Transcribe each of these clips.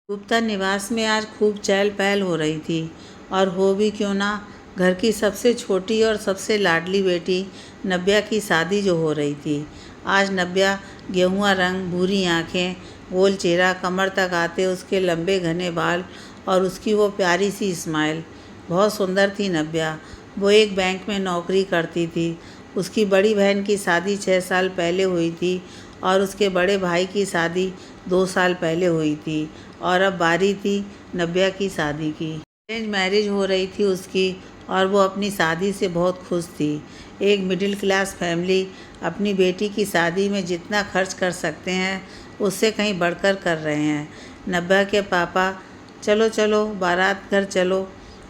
गुप्ता निवास में आज खूब चहल पहल हो रही थी। और हो भी क्यों ना, घर की सबसे छोटी और सबसे लाडली बेटी नव्या की शादी जो हो रही थी। आज नव्या गेहुआ रंग, भूरी आंखें, गोल चेहरा, कमर तक आते उसके लंबे घने बाल और उसकी वो प्यारी सी स्माइल, बहुत सुंदर थी नव्या। वो एक बैंक में नौकरी करती थी। उसकी बड़ी बहन की शादी 6 साल पहले हुई थी और उसके बड़े भाई की शादी 2 साल पहले हुई थी और अब बारी थी नव्या की शादी की। अरेंज मैरिज हो रही थी उसकी और वो अपनी शादी से बहुत खुश थी। एक मिडिल क्लास फैमिली अपनी बेटी की शादी में जितना खर्च कर सकते हैं उससे कहीं बढ़कर कर रहे हैं। नव्या के पापा, चलो चलो बारात घर चलो,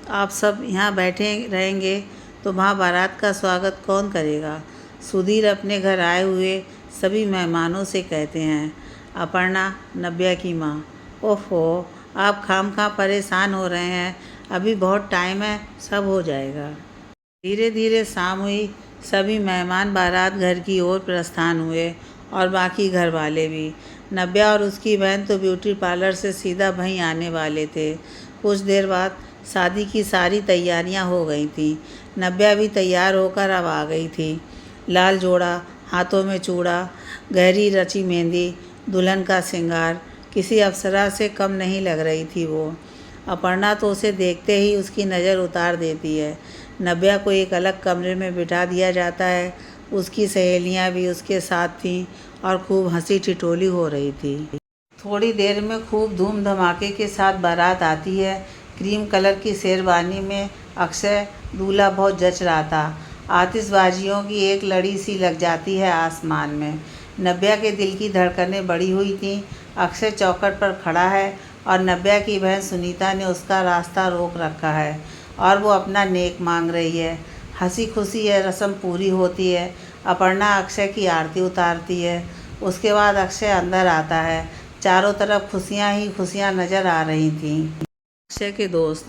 आप सब यहाँ बैठे रहेंगे तो वहाँ बारात का स्वागत कौन करेगा। सुधीर अपने घर आए हुए सभी मेहमानों से कहते हैं। अपर्णा, नव्या की माँ, ओहो, आप खामखा परेशान हो रहे हैं, अभी बहुत टाइम है, सब हो जाएगा। धीरे धीरे शाम हुई। सभी मेहमान बारात घर की ओर प्रस्थान हुए और बाकी घर वाले भी। नव्या और उसकी बहन तो ब्यूटी पार्लर से सीधा वहीं आने वाले थे। कुछ देर बाद शादी की सारी तैयारियां हो गई थी। नव्या भी तैयार होकर अब आ गई थी। लाल जोड़ा, हाथों में चूड़ा, गहरी रची मेहंदी, दुल्हन का श्रृंगार, किसी अप्सरा से कम नहीं लग रही थी वो। अपर्णा तो उसे देखते ही उसकी नज़र उतार देती है। नव्या को एक अलग कमरे में बिठा दिया जाता है। उसकी सहेलियां भी उसके साथ थीं और खूब हंसी ठिठोली हो रही थी। थोड़ी देर में खूब धूम धमाके के साथ बारात आती है। क्रीम कलर की शेरवानी में अक्षय दूल्हा बहुत जच रहा था। आतिशबाजियों की एक लड़ी सी लग जाती है आसमान में। नव्या के दिल की धड़कनें बढ़ी हुई थीं। अक्षय चौखट पर खड़ा है और नव्या की बहन सुनीता ने उसका रास्ता रोक रखा है और वो अपना नेक मांग रही है। हंसी खुशी यह रस्म पूरी होती है। अपर्णा अक्षय की आरती उतारती है। उसके बाद अक्षय अंदर आता है। चारों तरफ खुशियाँ ही खुशियाँ नज़र आ रही थीं। अक्षय के दोस्त,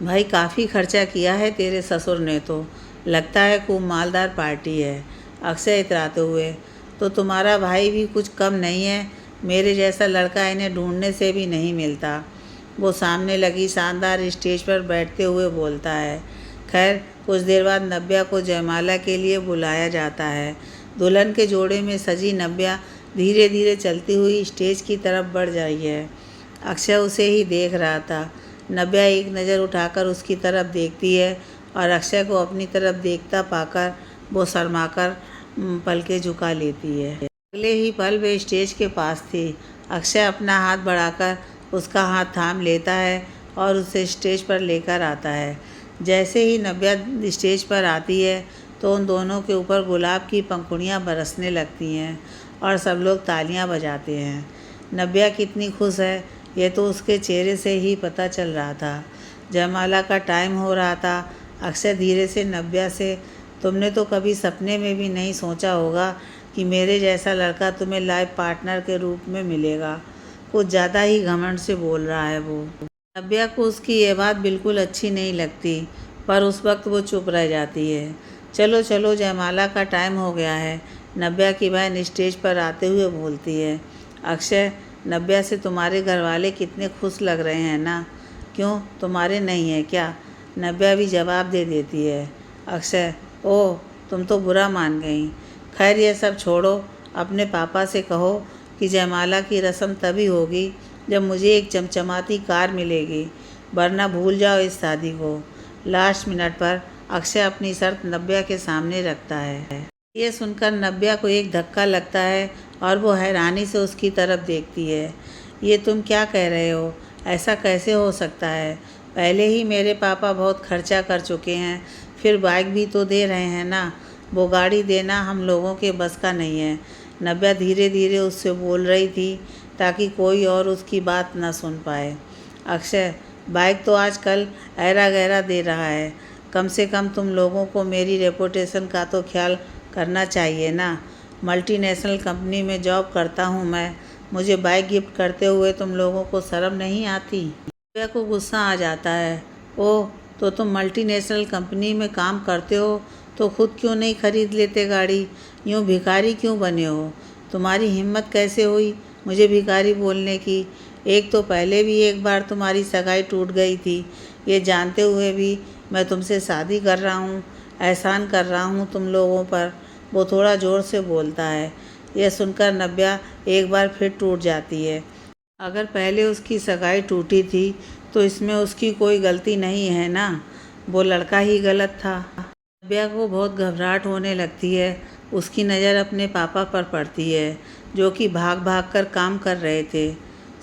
भाई काफ़ी खर्चा किया है तेरे ससुर ने तो, लगता है खूब मालदार पार्टी है। अक्षय इतराते हुए, तो तुम्हारा भाई भी कुछ कम नहीं है, मेरे जैसा लड़का इन्हें ढूंढने से भी नहीं मिलता। वो सामने लगी शानदार स्टेज पर बैठते हुए बोलता है। खैर, कुछ देर बाद नव्या को जयमाला के लिए बुलाया जाता है। दुल्हन के जोड़े में सजी नव्या धीरे धीरे चलती हुई स्टेज की तरफ बढ़ रही है। अक्षय उसे ही देख रहा था। नव्या एक नज़र उठाकर उसकी तरफ देखती है और अक्षय को अपनी तरफ देखता पाकर वो शर्माकर पलकें झुका लेती है। अगले ही पल वे स्टेज के पास थी। अक्षय अपना हाथ बढ़ाकर उसका हाथ थाम लेता है और उसे स्टेज पर लेकर आता है। जैसे ही नव्या स्टेज पर आती है तो उन दोनों के ऊपर गुलाब की पंखुड़ियाँ बरसने लगती हैं और सब लोग तालियां बजाते हैं। नव्या कितनी खुश है ये तो उसके चेहरे से ही पता चल रहा था। जयमाला का टाइम हो रहा था। अक्षय धीरे से नव्या से, तुमने तो कभी सपने में भी नहीं सोचा होगा कि मेरे जैसा लड़का तुम्हें लाइफ पार्टनर के रूप में मिलेगा। कुछ ज़्यादा ही घमंड से बोल रहा है वो। नव्या को उसकी ये बात बिल्कुल अच्छी नहीं लगती, पर उस वक्त वो चुप रह जाती है। चलो चलो, जयमाला का टाइम हो गया है, नव्या की बहन स्टेज पर आते हुए बोलती है। अक्षय, नव्या से तुम्हारे घर वाले कितने खुश लग रहे हैं ना, क्यों तुम्हारे नहीं है क्या? नव्या भी जवाब दे देती है। अक्षय, ओह, तुम तो बुरा मान गई। खैर ये सब छोड़ो, अपने पापा से कहो कि जयमाला की रस्म तभी होगी जब मुझे एक चमचमाती कार मिलेगी, वरना भूल जाओ इस शादी को। लास्ट मिनट पर अक्षय अपनी शर्त नव्या के सामने रखता है। ये सुनकर नव्या को एक धक्का लगता है और वो हैरानी से उसकी तरफ देखती है। ये तुम क्या कह रहे हो? ऐसा कैसे हो सकता है? पहले ही मेरे पापा बहुत खर्चा कर चुके हैं, फिर बाइक भी तो दे रहे हैं ना। वो गाड़ी देना हम लोगों के बस का नहीं है। नव्या धीरे धीरे उससे बोल रही थी ताकि कोई और उसकी बात न सुन पाए। अक्षय, बाइक तो आजकल ऐरा गैरा दे रहा है, कम से कम तुम लोगों को मेरी रेपुटेशन का तो ख्याल करना चाहिए ना। मल्टीनेशनल कंपनी में जॉब करता हूँ मैं, मुझे बाइक गिफ्ट करते हुए तुम लोगों को शर्म नहीं आती? नव्या को गुस्सा आ जाता है। ओह, तो तुम मल्टीनेशनल कंपनी में काम करते हो तो खुद क्यों नहीं खरीद लेते गाड़ी? यूँ भिखारी क्यों बने हो? तुम्हारी हिम्मत कैसे हुई मुझे भिखारी बोलने की? एक तो पहले भी एक बार तुम्हारी सगाई टूट गई थी, ये जानते हुए भी मैं तुमसे शादी कर रहा हूँ, एहसान कर रहा हूँ तुम लोगों पर। वो थोड़ा ज़ोर से बोलता है। यह सुनकर नव्या एक बार फिर टूट जाती है। अगर पहले उसकी सगाई टूटी थी तो इसमें उसकी कोई गलती नहीं है ना, वो लड़का ही गलत था। नव्या को बहुत घबराहट होने लगती है। उसकी नज़र अपने पापा पर पड़ती है, जो कि भाग भाग कर काम कर रहे थे।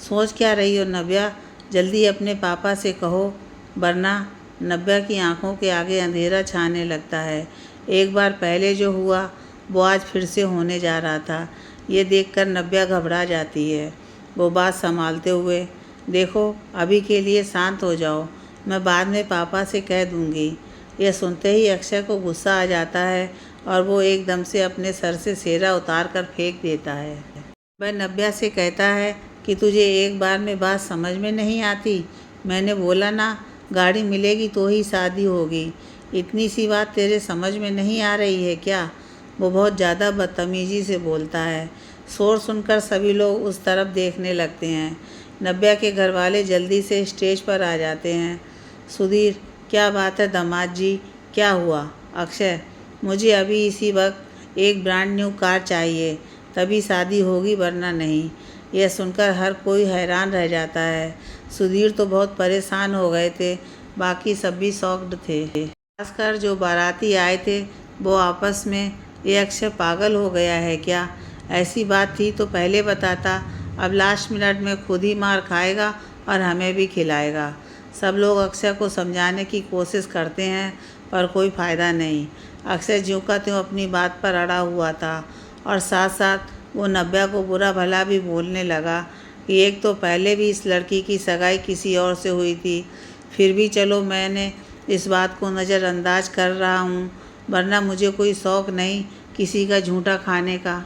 सोच क्या रही हो नव्या, जल्दी अपने पापा से कहो, वरना। नव्या की आंखों के आगे अंधेरा छाने लगता है। एक बार पहले जो हुआ वो आज फिर से होने जा रहा था। ये देखकर नव्या घबरा जाती है। वो बात संभालते हुए, देखो अभी के लिए शांत हो जाओ, मैं बाद में पापा से कह दूंगी। यह सुनते ही अक्षय को गुस्सा आ जाता है और वो एकदम से अपने सर से सेहरा उतार कर फेंक देता है। वह नव्या से कहता है कि तुझे एक बार में बात समझ में नहीं आती। मैंने बोला ना, गाड़ी मिलेगी तो ही शादी होगी। इतनी सी बात तेरे समझ में नहीं आ रही है क्या? वो बहुत ज़्यादा बदतमीज़ी से बोलता है। शोर सुनकर सभी लोग उस तरफ देखने लगते हैं। नव्या के घर वाले जल्दी से स्टेज पर आ जाते हैं। सुधीर, क्या बात है दामाद जी, क्या हुआ? अक्षय, मुझे अभी इसी वक्त एक ब्रांड न्यू कार चाहिए, तभी शादी होगी वरना नहीं। यह सुनकर हर कोई हैरान रह जाता है। सुधीर तो बहुत परेशान हो गए थे, बाकी सब भी शॉक्ड थे। खासकर जो बाराती आए थे वो आपस में, ये अक्षय पागल हो गया है क्या? ऐसी बात थी तो पहले बताता, अब लास्ट मिनट में खुद ही मार खाएगा और हमें भी खिलाएगा। सब लोग अक्षय को समझाने की कोशिश करते हैं पर कोई फ़ायदा नहीं। अक्षय ज्यों का त्यों अपनी बात पर अड़ा हुआ था और साथ साथ वो नव्या को बुरा भला भी बोलने लगा कि एक तो पहले भी इस लड़की की सगाई किसी और से हुई थी, फिर भी चलो मैंने इस बात को नज़रअंदाज कर रहा हूँ, वरना मुझे कोई शौक़ नहीं किसी का झूठा खाने का।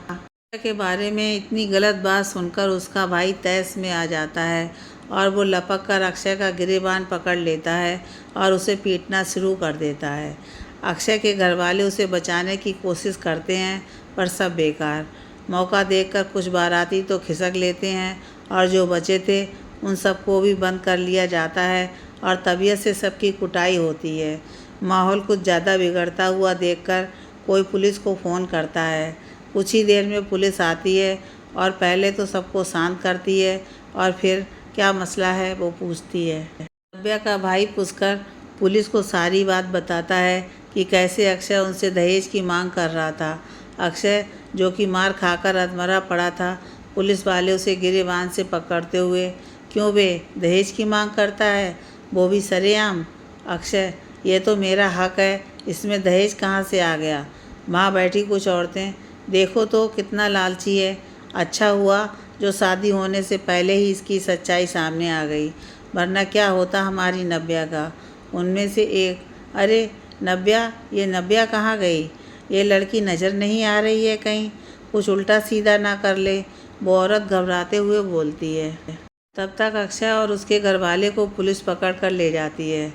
के बारे में इतनी गलत बात सुनकर उसका भाई तैश में आ जाता है और वो लपक कर अक्षय का गिरेबान पकड़ लेता है और उसे पीटना शुरू कर देता है। अक्षय के घर वाले उसे बचाने की कोशिश करते हैं पर सब बेकार। मौका देखकर कुछ बाराती तो खिसक लेते हैं और जो बचे थे उन सबको भी बंद कर लिया जाता है और तबीयत से सबकी कुटाई होती है। माहौल कुछ ज़्यादा बिगड़ता हुआ देखकर कोई पुलिस को फ़ोन करता है। कुछ ही देर में पुलिस आती है और पहले तो सबको शांत करती है और फिर क्या मसला है वो पूछती है। नव्या का भाई पुष्कर पुलिस को सारी बात बताता है कि कैसे अक्षय उनसे दहेज की मांग कर रहा था। अक्षय, जो कि मार खाकर अधमरा पड़ा था, पुलिस वाले उसे गिरेबान से पकड़ते हुए, क्यों बे, दहेज की मांग करता है, वो भी सरेआम? अक्षय, ये तो मेरा हक है, इसमें दहेज कहाँ से आ गया? वहाँ बैठी कुछ औरतें, देखो तो कितना लालची है। अच्छा हुआ जो शादी होने से पहले ही इसकी सच्चाई सामने आ गई, वरना क्या होता हमारी नव्या का। उनमें से एक, अरे नव्या, ये नव्या कहाँ गई? ये लड़की नज़र नहीं आ रही है कहीं? कुछ उल्टा सीधा ना कर ले, वो औरत घबराते हुए बोलती है। तब तक अक्षय और उसके घरवाले को पुलिस पकड़ कर ले जाती है।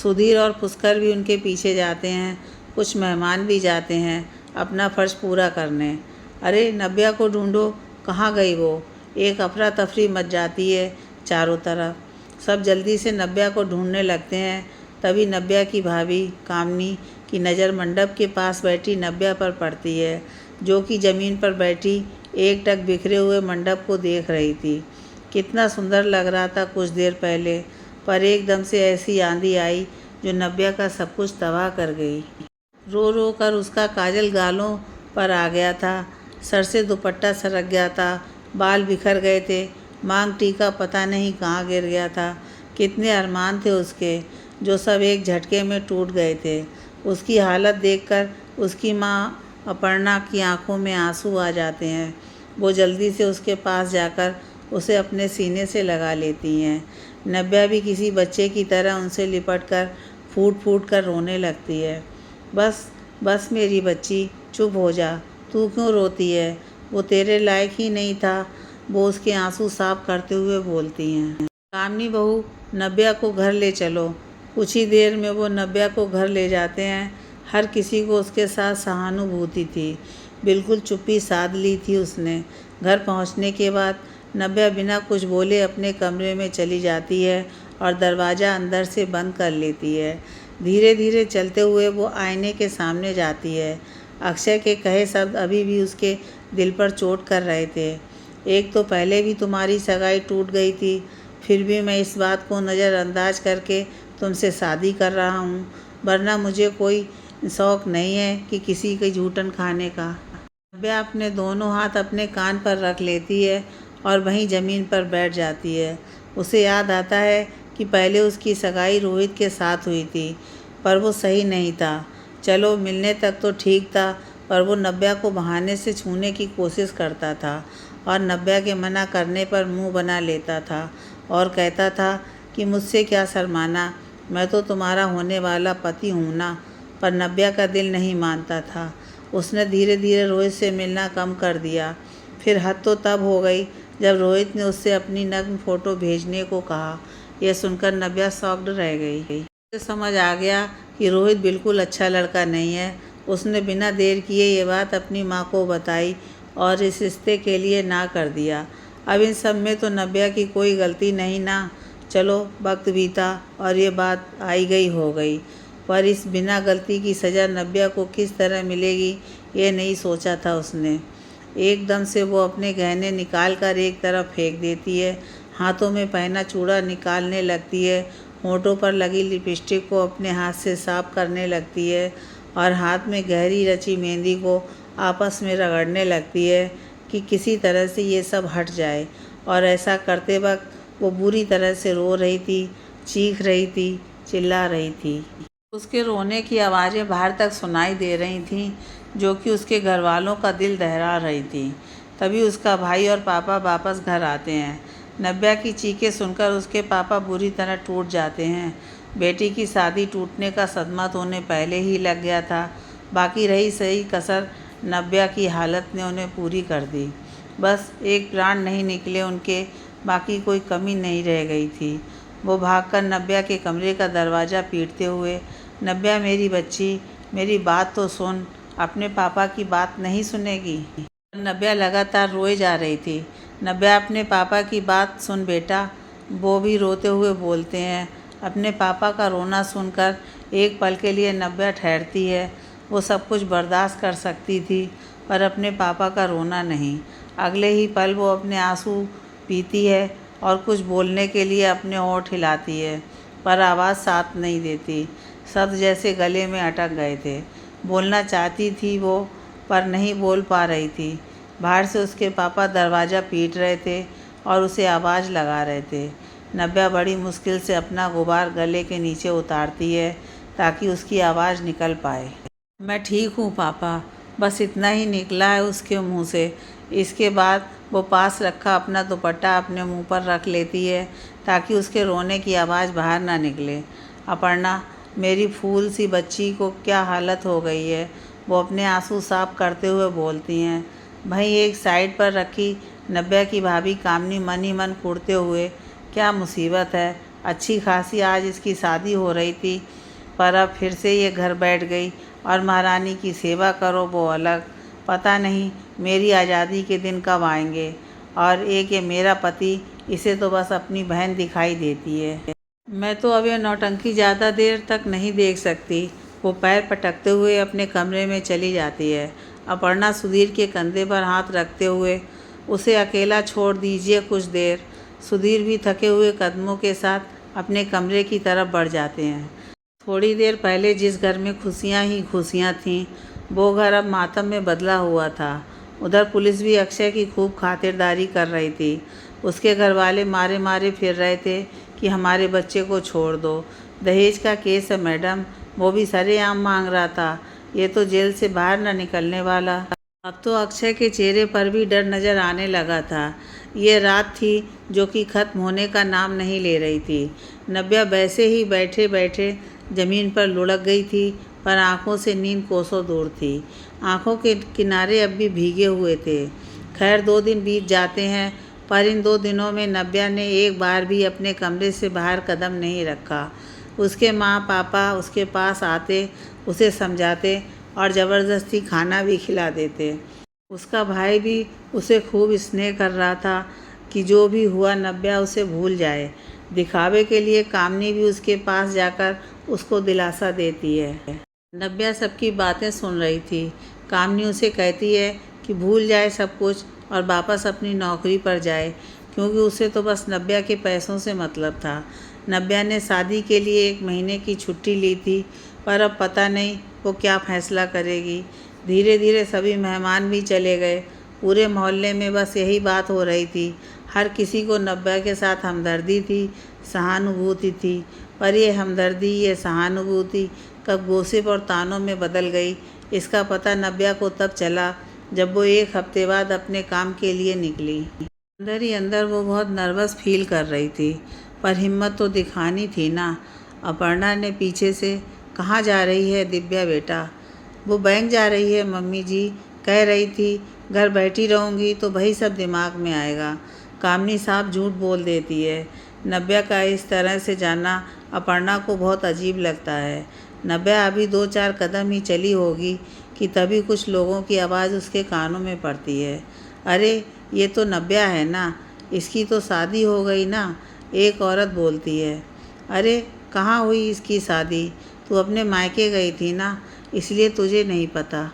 सुधीर और पुष्कर भी उनके पीछे जाते हैं। कुछ मेहमान भी जाते हैं अपना फ़र्ज पूरा करने। अरे नव्या को ढूंढो, कहाँ गई वो? एक अफरा तफरी मच जाती है चारों तरफ। सब जल्दी से नव्या को ढूंढने लगते हैं। तभी नव्या की भाभी कामनी की नज़र मंडप के पास बैठी नव्या पर पड़ती है, जो कि ज़मीन पर बैठी एक टक बिखरे हुए मंडप को देख रही थी। कितना सुंदर लग रहा था कुछ देर पहले, पर एकदम से ऐसी आंधी आई जो नव्या का सब कुछ तबाह कर गई। रो रो कर उसका काजल गालों पर आ गया था, सर से दुपट्टा सरक गया था, बाल बिखर गए थे, मांग टीका पता नहीं कहाँ गिर गया था। कितने अरमान थे उसके, जो सब एक झटके में टूट गए थे। उसकी हालत देखकर उसकी माँ अपर्णा की आंखों में आंसू आ जाते हैं। वो जल्दी से उसके पास जाकर उसे अपने सीने से लगा लेती हैं। नव्या भी किसी बच्चे की तरह उनसे लिपटकर फूट फूट कर रोने लगती है। बस बस मेरी बच्ची, चुप हो जा, तू क्यों रोती है? वो तेरे लायक ही नहीं था, वो उसके आंसू साफ करते हुए बोलती हैं। कामनी बहू, नव्या को घर ले चलो। कुछ ही देर में वो नव्या को घर ले जाते हैं। हर किसी को उसके साथ सहानुभूति थी। बिल्कुल चुप्पी साध ली थी उसने। घर पहुंचने के बाद नव्या बिना कुछ बोले अपने कमरे में चली जाती है और दरवाज़ा अंदर से बंद कर लेती है। धीरे धीरे चलते हुए वो आईने के सामने जाती है। अक्षय के कहे शब्द अभी भी उसके दिल पर चोट कर रहे थे। एक तो पहले भी तुम्हारी सगाई टूट गई थी, फिर भी मैं इस बात को नज़रअंदाज करके तुमसे शादी कर रहा हूँ, वरना मुझे कोई शौक़ नहीं है कि किसी की जूठन खाने का। नव्या अपने दोनों हाथ अपने कान पर रख लेती है और वहीं ज़मीन पर बैठ जाती है। उसे याद आता है कि पहले उसकी सगाई रोहित के साथ हुई थी, पर वो सही नहीं था। चलो मिलने तक तो ठीक था, पर वो नव्या को बहाने से छूने की कोशिश करता था और नव्या के मना करने पर मुंह बना लेता था और कहता था कि मुझसे क्या शर्माना, मैं तो तुम्हारा होने वाला पति हूँ ना। पर नव्या का दिल नहीं मानता था। उसने धीरे धीरे रोहित से मिलना कम कर दिया। फिर हद तो तब हो गई जब रोहित ने उससे अपनी नग्न फ़ोटो भेजने को कहा। यह सुनकर नव्या शॉक्ड रह गई। उसे समझ आ गया कि रोहित बिल्कुल अच्छा लड़का नहीं है। उसने बिना देर किए ये बात अपनी माँ को बताई और इस रिश्ते के लिए ना कर दिया। अब इन सब में तो नव्या की कोई गलती नहीं ना। चलो वक्त बीता और ये बात आई गई हो गई, पर इस बिना गलती की सज़ा नव्या को किस तरह मिलेगी ये नहीं सोचा था उसने। एकदम से वो अपने गहने निकाल कर एक तरफ फेंक देती है, हाथों में पहना चूड़ा निकालने लगती है, होंठों पर लगी लिपस्टिक को अपने हाथ से साफ करने लगती है और हाथ में गहरी रची मेहंदी को आपस में रगड़ने लगती है कि किसी तरह से ये सब हट जाए। और ऐसा करते वक्त वो बुरी तरह से रो रही थी, चीख रही थी, चिल्ला रही थी। उसके रोने की आवाज़ें बाहर तक सुनाई दे रही थीं, जो कि उसके घर वालों का दिल दहला रही थी। तभी उसका भाई और पापा वापस घर आते हैं। नव्या की चीखें सुनकर उसके पापा बुरी तरह टूट जाते हैं। बेटी की शादी टूटने का सदमा तो उन्हें पहले ही लग गया था, बाकी रही सही कसर नव्या की हालत ने उन्हें पूरी कर दी। बस एक प्राण नहीं निकले उनके, बाकी कोई कमी नहीं रह गई थी। वो भागकर नव्या के कमरे का दरवाज़ा पीटते हुए, नव्या मेरी बच्ची, मेरी बात तो सुन, अपने पापा की बात नहीं सुनेगी। नव्या लगातार रोए जा रही थी। नव्या अपने पापा की बात सुन बेटा, वो भी रोते हुए बोलते हैं। अपने पापा का रोना सुनकर एक पल के लिए नव्या ठहरती है। वो सब कुछ बर्दाश्त कर सकती थी, पर अपने पापा का रोना नहीं। अगले ही पल वो अपने आंसू पीती है और कुछ बोलने के लिए अपने होंठ हिलाती है, पर आवाज़ साथ नहीं देती। शब्द जैसे गले में अटक गए थे। बोलना चाहती थी वो, पर नहीं बोल पा रही थी। बाहर से उसके पापा दरवाज़ा पीट रहे थे और उसे आवाज़ लगा रहे थे। नव्या बड़ी मुश्किल से अपना गुबार गले के नीचे उतारती है ताकि उसकी आवाज़ निकल पाए। मैं ठीक हूँ पापा, बस इतना ही निकला है उसके मुंह से। इसके बाद वो पास रखा अपना दुपट्टा अपने मुंह पर रख लेती है ताकि उसके रोने की आवाज़ बाहर ना निकले। अपर्णा, मेरी फूल सी बच्ची को क्या हालत हो गई है, वो अपने आंसू साफ करते हुए बोलती हैं। वहीं एक साइड पर रखी नव्या की भाभी कामनी मन ही मन कुढ़ते हुए, क्या मुसीबत है, अच्छी खासी आज इसकी शादी हो रही थी, पर अब फिर से ये घर बैठ गई और महारानी की सेवा करो वो अलग। पता नहीं मेरी आज़ादी के दिन कब आएंगे। और एक ये मेरा पति, इसे तो बस अपनी बहन दिखाई देती है। मैं तो अब ये नौटंकी ज़्यादा देर तक नहीं देख सकती। वो पैर पटकते हुए अपने कमरे में चली जाती है। अपर्णा सुधीर के कंधे पर हाथ रखते हुए, उसे अकेला छोड़ दीजिए कुछ देर। सुधीर भी थके हुए कदमों के साथ अपने कमरे की तरफ बढ़ जाते हैं। थोड़ी देर पहले जिस घर में खुशियाँ ही खुशियाँ थीं, वो घर अब मातम में बदला हुआ था। उधर पुलिस भी अक्षय की खूब खातिरदारी कर रही थी। उसके घर वाले मारे मारे फिर रहे थे कि हमारे बच्चे को छोड़ दो, दहेज का केस है मैडम, वो भी सरेआम मांग रहा था, ये तो जेल से बाहर न निकलने वाला। अब तो अक्षय के चेहरे पर भी डर नज़र आने लगा था। ये रात थी जो कि ख़त्म होने का नाम नहीं ले रही थी। नव्या वैसे ही बैठे बैठे ज़मीन पर लुढ़क गई थी, पर आंखों से नींद कोसों दूर थी। आंखों के किनारे अब भी भीगे हुए थे। खैर 2 दिन बीत जाते हैं, पर इन 2 दिनों में नव्या ने एक बार भी अपने कमरे से बाहर कदम नहीं रखा। उसके माँ पापा उसके पास आते, उसे समझाते और ज़बरदस्ती खाना भी खिला देते। उसका भाई भी उसे खूब स्नेह कर रहा था। कि जो भी हुआ नब्या उसे भूल जाए। दिखावे के लिए कामनी भी उसके पास जाकर उसको दिलासा देती है। नब्या सबकी बातें सुन रही थी। कामनी उसे कहती है कि भूल जाए सब कुछ और वापस अपनी नौकरी पर जाए, क्योंकि उसे तो बस नब्या के पैसों से मतलब था। नब्या ने शादी के लिए 1 महीने की छुट्टी ली थी, पर अब पता नहीं वो क्या फ़ैसला करेगी। धीरे धीरे सभी मेहमान भी चले गए। पूरे मोहल्ले में बस यही बात हो रही थी। हर किसी को नब्या के साथ हमदर्दी थी, सहानुभूति थी। पर ये हमदर्दी, ये सहानुभूति कब गॉसिप और तानों में बदल गई, इसका पता नब्या को तब चला जब वो 1 हफ्ते बाद अपने काम के लिए निकली। अंदर ही अंदर वो बहुत नर्वस फील कर रही थी, पर हिम्मत तो दिखानी थी ना। अपर्णा ने पीछे से, कहाँ जा रही है दिव्या बेटा? वो बैंक जा रही है मम्मी जी, कह रही थी घर बैठी रहूँगी तो वही सब दिमाग में आएगा। कामनी साहब झूठ बोल देती है। नब्या का इस तरह से जाना अपर्णा को बहुत अजीब लगता है। नब्या अभी 2-4 कदम ही चली होगी कि तभी कुछ लोगों की आवाज़ उसके कानों में पड़ती है। अरे ये तो नब्या है ना, इसकी तो शादी हो गई ना, एक औरत बोलती है। अरे कहाँ हुई इसकी शादी? तू अपने मायके गई थी ना, इसलिए तुझे नहीं पता।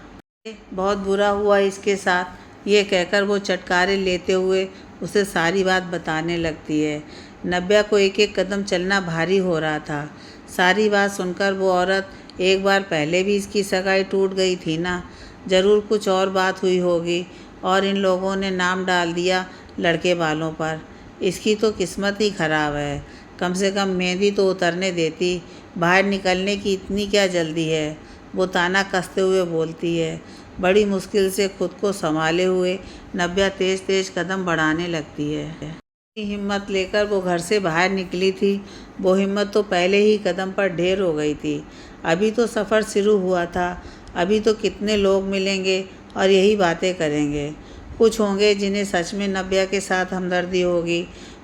बहुत बुरा हुआ इसके साथ, ये कहकर वो चटकारे लेते हुए उसे सारी बात बताने लगती है। नब्या को एक एक कदम चलना भारी हो रहा था। सारी बात सुनकर वो औरत, एक बार पहले भी इसकी सगाई टूट गई थी ना, ज़रूर कुछ और बात हुई होगी और इन लोगों ने नाम डाल दिया लड़के वालों पर। इसकी तो किस्मत ही ख़राब है। कम से कम मेहंदी तो उतरने देती, बाहर निकलने की इतनी क्या जल्दी है? वो ताना कसते हुए बोलती है। बड़ी मुश्किल से खुद को संभाले हुए नब्या तेज़ तेज़ कदम बढ़ाने लगती है। हिम्मत लेकर वो घर से बाहर निकली थी। वो हिम्मत तो पहले ही कदम पर ढेर हो गई थी। अभी तो सफ़र शुरू हुआ था, अभी तो कितने लोग मिलेंगे और यही बातें करेंगे। कुछ होंगे जिन्हें सच में नब्या के साथ हमदर्दी होगी,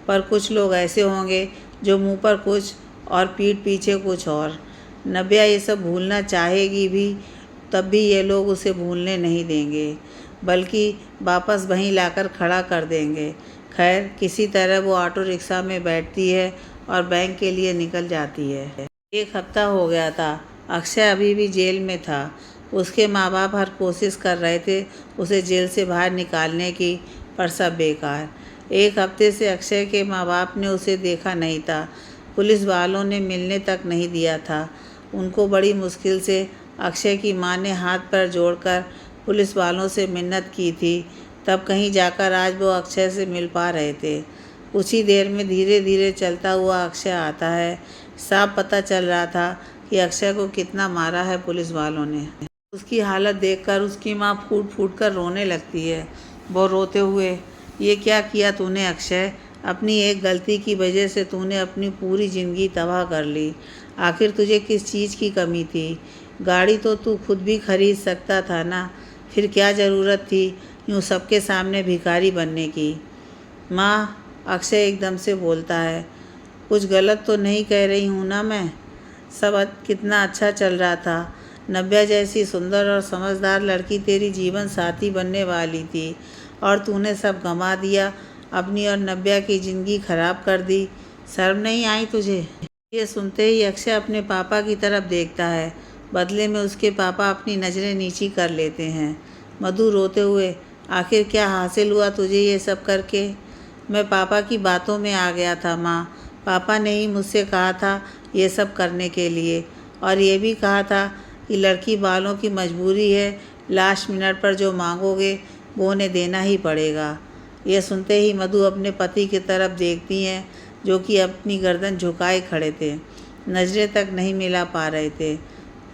पर कुछ लोग ऐसे होंगे जो मुंह पर कुछ और पीठ पीछे कुछ और। नब्या ये सब भूलना चाहेगी भी, तब भी ये लोग उसे भूलने नहीं देंगे, बल्कि वापस वहीं लाकर खड़ा कर देंगे। खैर किसी तरह वो ऑटो रिक्शा में बैठती है और बैंक के लिए निकल जाती है। 1 हफ्ता हो गया था। अक्षय अभी भी जेल में था। उसके माँ बाप हर कोशिश कर रहे थे उसे जेल से बाहर निकालने की, पर सब बेकार। 1 हफ्ते से अक्षय के माँ बाप ने उसे देखा नहीं था। पुलिस वालों ने मिलने तक नहीं दिया था उनको। बड़ी मुश्किल से अक्षय की माँ ने हाथ पैर जोड़कर पुलिस वालों से मिन्नत की थी, तब कहीं जाकर आज वो अक्षय से मिल पा रहे थे। कुछ ही देर में धीरे धीरे चलता हुआ अक्षय आता है। साफ पता चल रहा था कि अक्षय को कितना मारा है पुलिस वालों ने। उसकी हालत देखकर उसकी माँ फूट फूट कर रोने लगती है। वो रोते हुए, ये क्या किया तूने अक्षय? अपनी एक गलती की वजह से तूने अपनी पूरी ज़िंदगी तबाह कर ली। आखिर तुझे किस चीज़ की कमी थी? गाड़ी तो तू खुद भी खरीद सकता था ना, फिर क्या ज़रूरत थी यूँ सबके सामने भिखारी बनने की? माँ, अक्षय एकदम से बोलता है, कुछ गलत तो नहीं कह रही हूँ ना मैं? सब कितना अच्छा चल रहा था। नब्या जैसी सुंदर और समझदार लड़की तेरी जीवन साथी बनने वाली थी और तूने सब गंवा दिया, अपनी और नब्या की ज़िंदगी ख़राब कर दी। शर्म नहीं आई तुझे? ये सुनते ही अक्षय अपने पापा की तरफ देखता है। बदले में उसके पापा अपनी नज़रें नीची कर लेते हैं। मधु रोते हुए, आखिर क्या हासिल हुआ तुझे ये सब करके? मैं पापा की बातों में आ गया था माँ। पापा ने ही मुझसे कहा था ये सब करने के लिए, और ये भी कहा था कि लड़की वालों की मजबूरी है, लास्ट मिनट पर जो मांगोगे वो उन्हें देना ही पड़ेगा। यह सुनते ही मधु अपने पति की तरफ देखती हैं, जो कि अपनी गर्दन झुकाए खड़े थे, नज़रें तक नहीं मिला पा रहे थे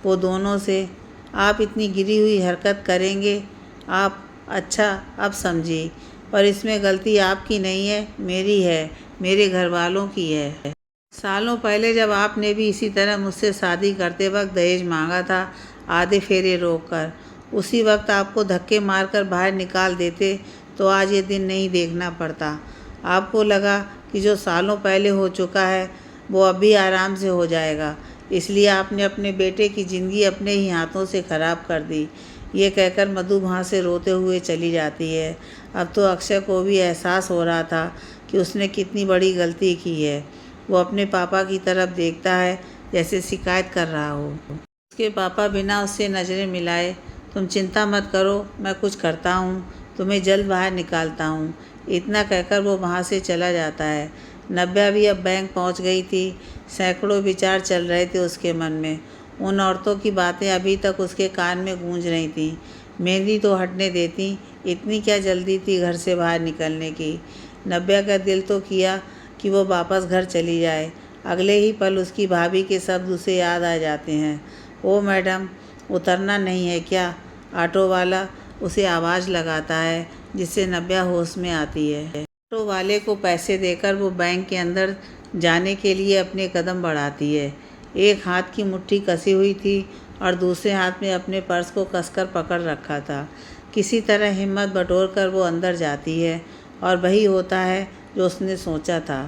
वो दोनों से। आप इतनी गिरी हुई हरकत करेंगे आप? अच्छा अब समझी, पर इसमें गलती आपकी नहीं है, मेरी है, मेरे घर वालों की है। सालों पहले जब आपने भी इसी तरह मुझसे शादी करते वक्त दहेज मांगा था, आधे फेरे रोककर, उसी वक्त आपको धक्के मारकर बाहर निकाल देते तो आज ये दिन नहीं देखना पड़ता। आपको लगा कि जो सालों पहले हो चुका है वो अभी आराम से हो जाएगा, इसलिए आपने अपने बेटे की ज़िंदगी अपने ही हाथों से ख़राब कर दी। ये कहकर मधु वहाँ से रोते हुए चली जाती है। अब तो अक्षय को भी एहसास हो रहा था कि उसने कितनी बड़ी गलती की है। वो अपने पापा की तरफ देखता है जैसे शिकायत कर रहा हो। उसके पापा बिना उससे नज़रें मिलाए, तुम चिंता मत करो, मैं कुछ करता हूँ, तुम्हें जल्द बाहर निकालता हूँ, इतना कहकर वो वहाँ से चला जाता है। नव्या भी अब बैंक पहुँच गई थी। सैकड़ों विचार चल रहे थे उसके मन में। उन औरतों की बातें अभी तक उसके कान में गूंज रही थीं। मेहंदी तो हटने देती, इतनी क्या जल्दी थी घर से बाहर निकलने की। नव्या का दिल तो किया कि वो वापस घर चली जाए। अगले ही पल उसकी भाभी के शब्द उसे याद आ जाते हैं। ओ मैडम, उतरना नहीं है क्या? ऑटो वाला उसे आवाज़ लगाता है, जिससे नव्या होश में आती है। ऑटो वाले को पैसे देकर वो बैंक के अंदर जाने के लिए अपने कदम बढ़ाती है। एक हाथ की मुट्ठी कसी हुई थी और दूसरे हाथ में अपने पर्स को कसकर पकड़ रखा था। किसी तरह हिम्मत बटोरकर वो अंदर जाती है और वही होता है जो उसने सोचा था।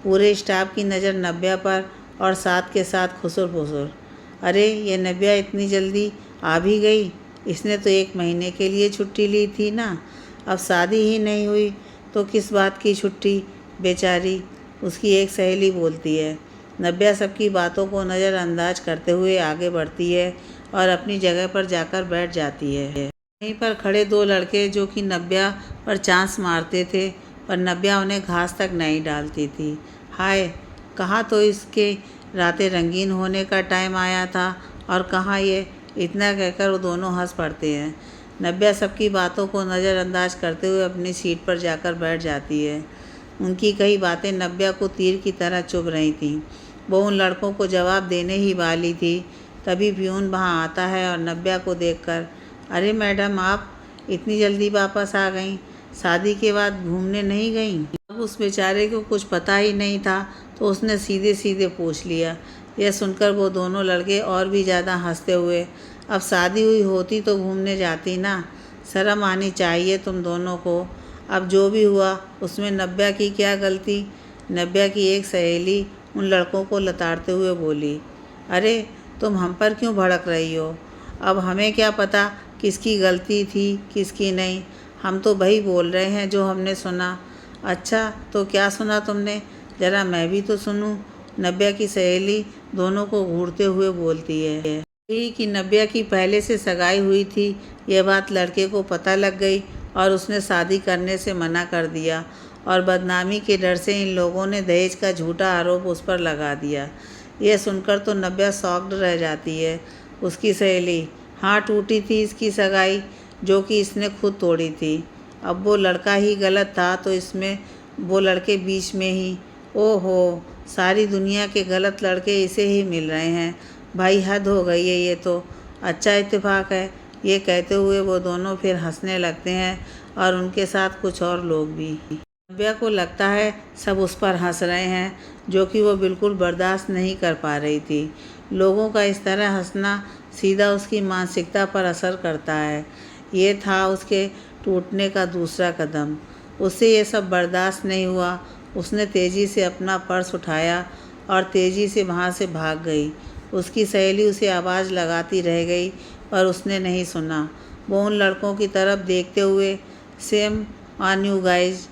पूरे स्टाफ की नज़र नव्या पर और साथ के साथ खुसर-फुसर। अरे ये नव्या इतनी जल्दी आ भी गई? इसने तो 1 महीने के लिए छुट्टी ली थी ना। अब शादी ही नहीं हुई तो किस बात की छुट्टी बेचारी, उसकी एक सहेली बोलती है। नव्या सबकी बातों को नज़रअंदाज करते हुए आगे बढ़ती है और अपनी जगह पर जाकर बैठ जाती है। वहीं पर खड़े 2 लड़के जो कि नव्या पर चांस मारते थे, पर नव्या उन्हें घास तक नहीं डालती थी। हाय, कहाँ तो इसके रातें रंगीन होने का टाइम आया था और कहाँ ये, इतना कहकर वो दोनों हंस पड़ते हैं। नव्या सबकी बातों को नज़रअंदाज करते हुए अपनी सीट पर जाकर बैठ जाती है। उनकी कई बातें नव्या को तीर की तरह चुभ रही थीं। वो उन लड़कों को जवाब देने ही वाली थी, तभी प्यून वहाँ आता है और नव्या को देखकर, अरे मैडम, आप इतनी जल्दी वापस आ गईं? शादी के बाद घूमने नहीं गईं? अब उस बेचारे को कुछ पता ही नहीं था तो उसने सीधे सीधे पूछ लिया। यह सुनकर वो दोनों लड़के और भी ज़्यादा हंसते हुए, अब शादी हुई होती तो घूमने जाती ना, शर्म आनी चाहिए तुम दोनों को। अब जो भी हुआ उसमें नव्या की क्या गलती? नव्या की एक सहेली उन लड़कों को लताड़ते हुए बोली, अरे तुम हम पर क्यों भड़क रही हो? अब हमें क्या पता किसकी गलती थी किसकी नहीं, हम तो वही बोल रहे हैं जो हमने सुना। अच्छा, तो क्या सुना तुमने? ज़रा मैं भी तो सुनूं। नव्या की सहेली दोनों को घूरते हुए बोलती है कि नव्या की पहले से सगाई हुई थी। यह बात लड़के को पता लग गई और उसने शादी करने से मना कर दिया और बदनामी के डर से इन लोगों ने दहेज का झूठा आरोप उस पर लगा दिया। यह सुनकर तो नव्या शॉक्ड रह जाती है। उसकी सहेली, हाँ, टूटी थी इसकी सगाई, जो कि इसने खुद तोड़ी थी। अब वो लड़का ही गलत था तो इसमें वो लड़के बीच में ही। ओहो, सारी दुनिया के गलत लड़के इसे ही मिल रहे हैं। भाई हद हो गई है ये तो। अच्छा इत्तेफाक है। ये कहते हुए वो दोनों फिर हंसने लगते हैं और उनके साथ कुछ और लोग भी। नव्या को लगता है सब उस पर हंस रहे हैं, जो कि वो बिल्कुल बर्दाश्त नहीं कर पा रही थी। लोगों का इस तरह हंसना सीधा उसकी मानसिकता पर असर करता है। ये था उसके टूटने का दूसरा कदम। उससे ये सब बर्दाश्त नहीं हुआ। उसने तेज़ी से अपना पर्स उठाया और तेज़ी से वहाँ से भाग गई। उसकी सहेली उसे आवाज़ लगाती रह गई पर उसने नहीं सुना। वो उन लड़कों की तरफ देखते हुए, सेम ऑन यू गाइज,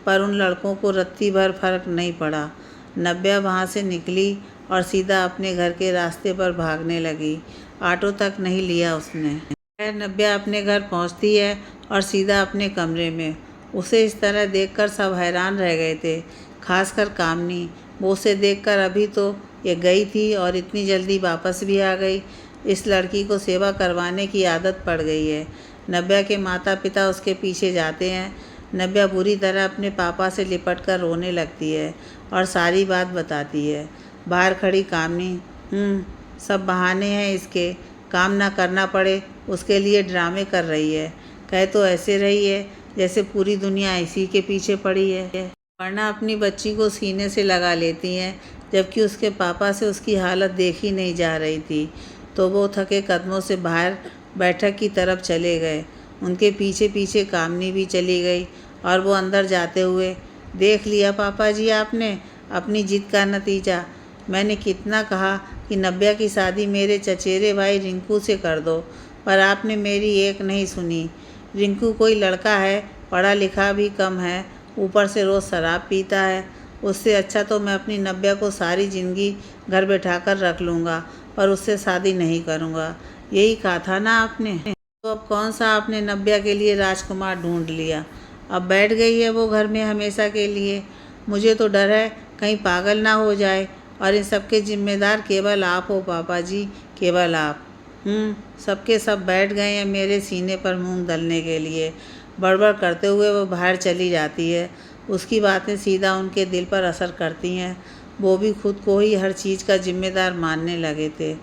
पर उन लड़कों को रत्ती भर फर्क नहीं पड़ा। नव्या वहाँ से निकली और सीधा अपने घर के रास्ते पर भागने लगी। ऑटो तक नहीं लिया उसने। खैर, नव्या अपने घर पहुँचती है और सीधा अपने कमरे में। उसे इस तरह देखकर सब हैरान रह गए थे, खासकर कामनी। वो उसे देखकर अभी तो ये गई थी और इतनी जल्दी वापस भी आ गई। इस लड़की को सेवा करवाने की आदत पड़ गई है। नव्या के माता पिता उसके पीछे जाते हैं। नव्या बुरी तरह अपने पापा से लिपट कर रोने लगती है और सारी बात बताती है। बाहर खड़ी कामनी, सब बहाने हैं इसके, काम ना करना पड़े उसके लिए ड्रामे कर रही है। कह तो ऐसे रही है जैसे पूरी दुनिया इसी के पीछे पड़ी है, वरना अपनी बच्ची को सीने से लगा लेती हैं, जबकि उसके पापा से उसकी हालत देखी नहीं जा रही थी। तो वो थके कदमों से बाहर बैठक की तरफ चले गए। उनके पीछे पीछे कामनी भी चली गई और वो अंदर जाते हुए, देख लिया पापा जी आपने अपनी जिद का नतीजा। मैंने कितना कहा कि नव्या की शादी मेरे चचेरे भाई रिंकू से कर दो, पर आपने मेरी एक नहीं सुनी। रिंकू कोई लड़का है, पढ़ा लिखा भी कम है, ऊपर से रोज़ शराब पीता है। उससे अच्छा तो मैं अपनी नब्या को सारी ज़िंदगी घर बैठा कर रख लूँगा, पर उससे शादी नहीं करूँगा। यही कहा था ना आपने। तो अब कौन सा आपने नब्या के लिए राजकुमार ढूंढ लिया। अब बैठ गई है वो घर में हमेशा के लिए। मुझे तो डर है कहीं पागल ना हो जाए, और इन सब के जिम्मेदार केवल आप हो पापा जी, केवल आप। सबके सब बैठ गए हैं मेरे सीने पर मूंग दलने के लिए। बड़बड़ करते हुए वो बाहर चली जाती है। उसकी बातें सीधा उनके दिल पर असर करती हैं। वो भी खुद को ही हर चीज़ का जिम्मेदार मानने लगे थे।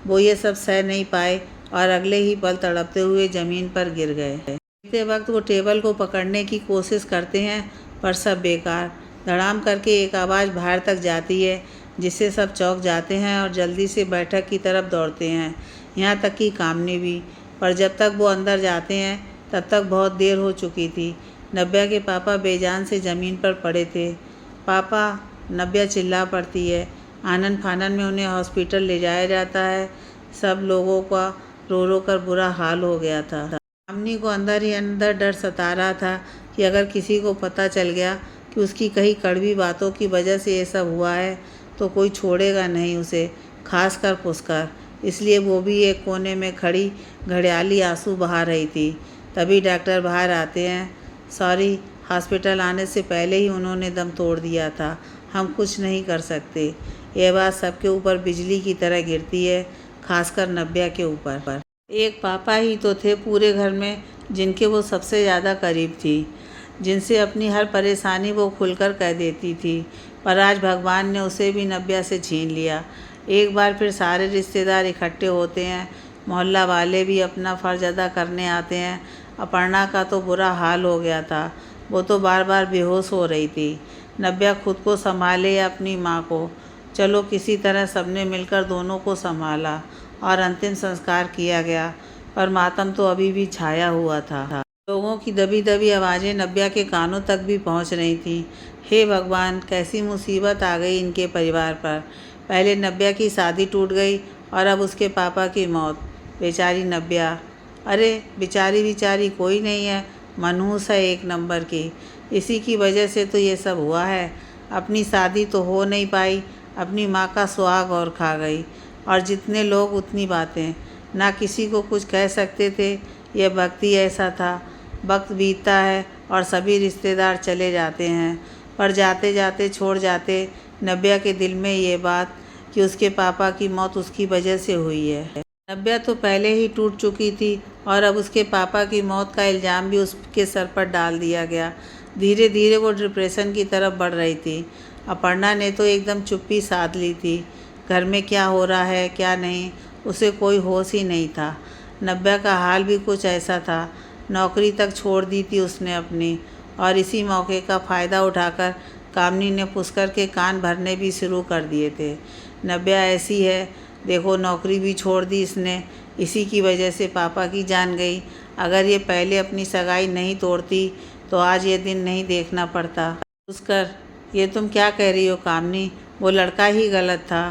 वो ये सब सह नहीं पाए और अगले ही पल तड़पते हुए ज़मीन पर गिर गए। गिरते वक्त वो टेबल को पकड़ने की कोशिश करते हैं, पर सब बेकार। धड़ाम करके एक आवाज़ बाहर तक जाती है, जिससे सब चौंक जाते हैं और जल्दी से बैठक की तरफ दौड़ते हैं, यहाँ तक कि कामनी भी। पर जब तक वो अंदर जाते हैं तब तक बहुत देर हो चुकी थी। नब्या के पापा बेजान से ज़मीन पर पड़े थे। पापा, नब्या चिल्ला पड़ती है। आनन फानन में उन्हें हॉस्पिटल ले जाया जाता है। सब लोगों का रो रो कर बुरा हाल हो गया था। कामनी को अंदर ही अंदर डर सता रहा था कि अगर किसी को पता चल गया कि उसकी कई कड़वी बातों की वजह से ये सब हुआ है तो कोई छोड़ेगा नहीं उसे, खास कर पुस्कर। इसलिए वो भी एक कोने में खड़ी घड़ियाली आंसू बहा रही थी। तभी डॉक्टर बाहर आते हैं। सॉरी, हॉस्पिटल आने से पहले ही उन्होंने दम तोड़ दिया था, हम कुछ नहीं कर सकते। यह बात सबके ऊपर बिजली की तरह गिरती है, खासकर नब्या के ऊपर। एक पापा ही तो थे पूरे घर में जिनके वो सबसे ज़्यादा करीब थी, जिनसे अपनी हर परेशानी वो खुलकर कह देती थी। पर आज भगवान ने उसे भी नब्या से छीन लिया। एक बार फिर सारे रिश्तेदार इकट्ठे होते हैं, मोहल्ला वाले भी अपना फ़र्ज अदा करने आते हैं। अपर्णा का तो बुरा हाल हो गया था, वो तो बार बार बेहोश हो रही थी। नब्या खुद को संभाले या अपनी माँ को, चलो किसी तरह सबने मिलकर दोनों को संभाला और अंतिम संस्कार किया गया। पर मातम तो अभी भी छाया हुआ था। लोगों की दबी दबी आवाज़ें नब्या के कानों तक भी पहुंच रही थीं। हे भगवान, कैसी मुसीबत आ गई इनके परिवार पर। पहले नब्या की शादी टूट गई और अब उसके पापा की मौत। बेचारी नब्या। अरे बेचारी कोई नहीं है, मनहूस है एक नंबर की। इसी की वजह से तो ये सब हुआ है। अपनी शादी तो हो नहीं पाई, अपनी माँ का सुहाग और खा गई। और जितने लोग उतनी बातें, ना किसी को कुछ कह सकते थे। यह वक्त ही ऐसा था। वक्त बीतता है और सभी रिश्तेदार चले जाते हैं, पर जाते जाते छोड़ जाते नब्या के दिल में ये बात कि उसके पापा की मौत उसकी वजह से हुई है। नब्या तो पहले ही टूट चुकी थी और अब उसके पापा की मौत का इल्ज़ाम भी उसके सर पर डाल दिया गया। धीरे धीरे वो डिप्रेशन की तरफ बढ़ रही थी। अपर्णा ने तो एकदम चुप्पी साध ली थी। घर में क्या हो रहा है क्या नहीं, उसे कोई होश ही नहीं था। नब्या का हाल भी कुछ ऐसा था। नौकरी तक छोड़ दी थी उसने अपनी, और इसी मौके का फ़ायदा उठाकर कामनी ने पुस्कर के कान भरने भी शुरू कर दिए थे। नब्या ऐसी है, देखो नौकरी भी छोड़ दी इसने, इसी की वजह से पापा की जान गई। अगर ये पहले अपनी सगाई नहीं तोड़ती तो आज ये दिन नहीं देखना पड़ता। पुस्कर, ये तुम क्या कह रही हो कामनी? वो लड़का ही गलत था।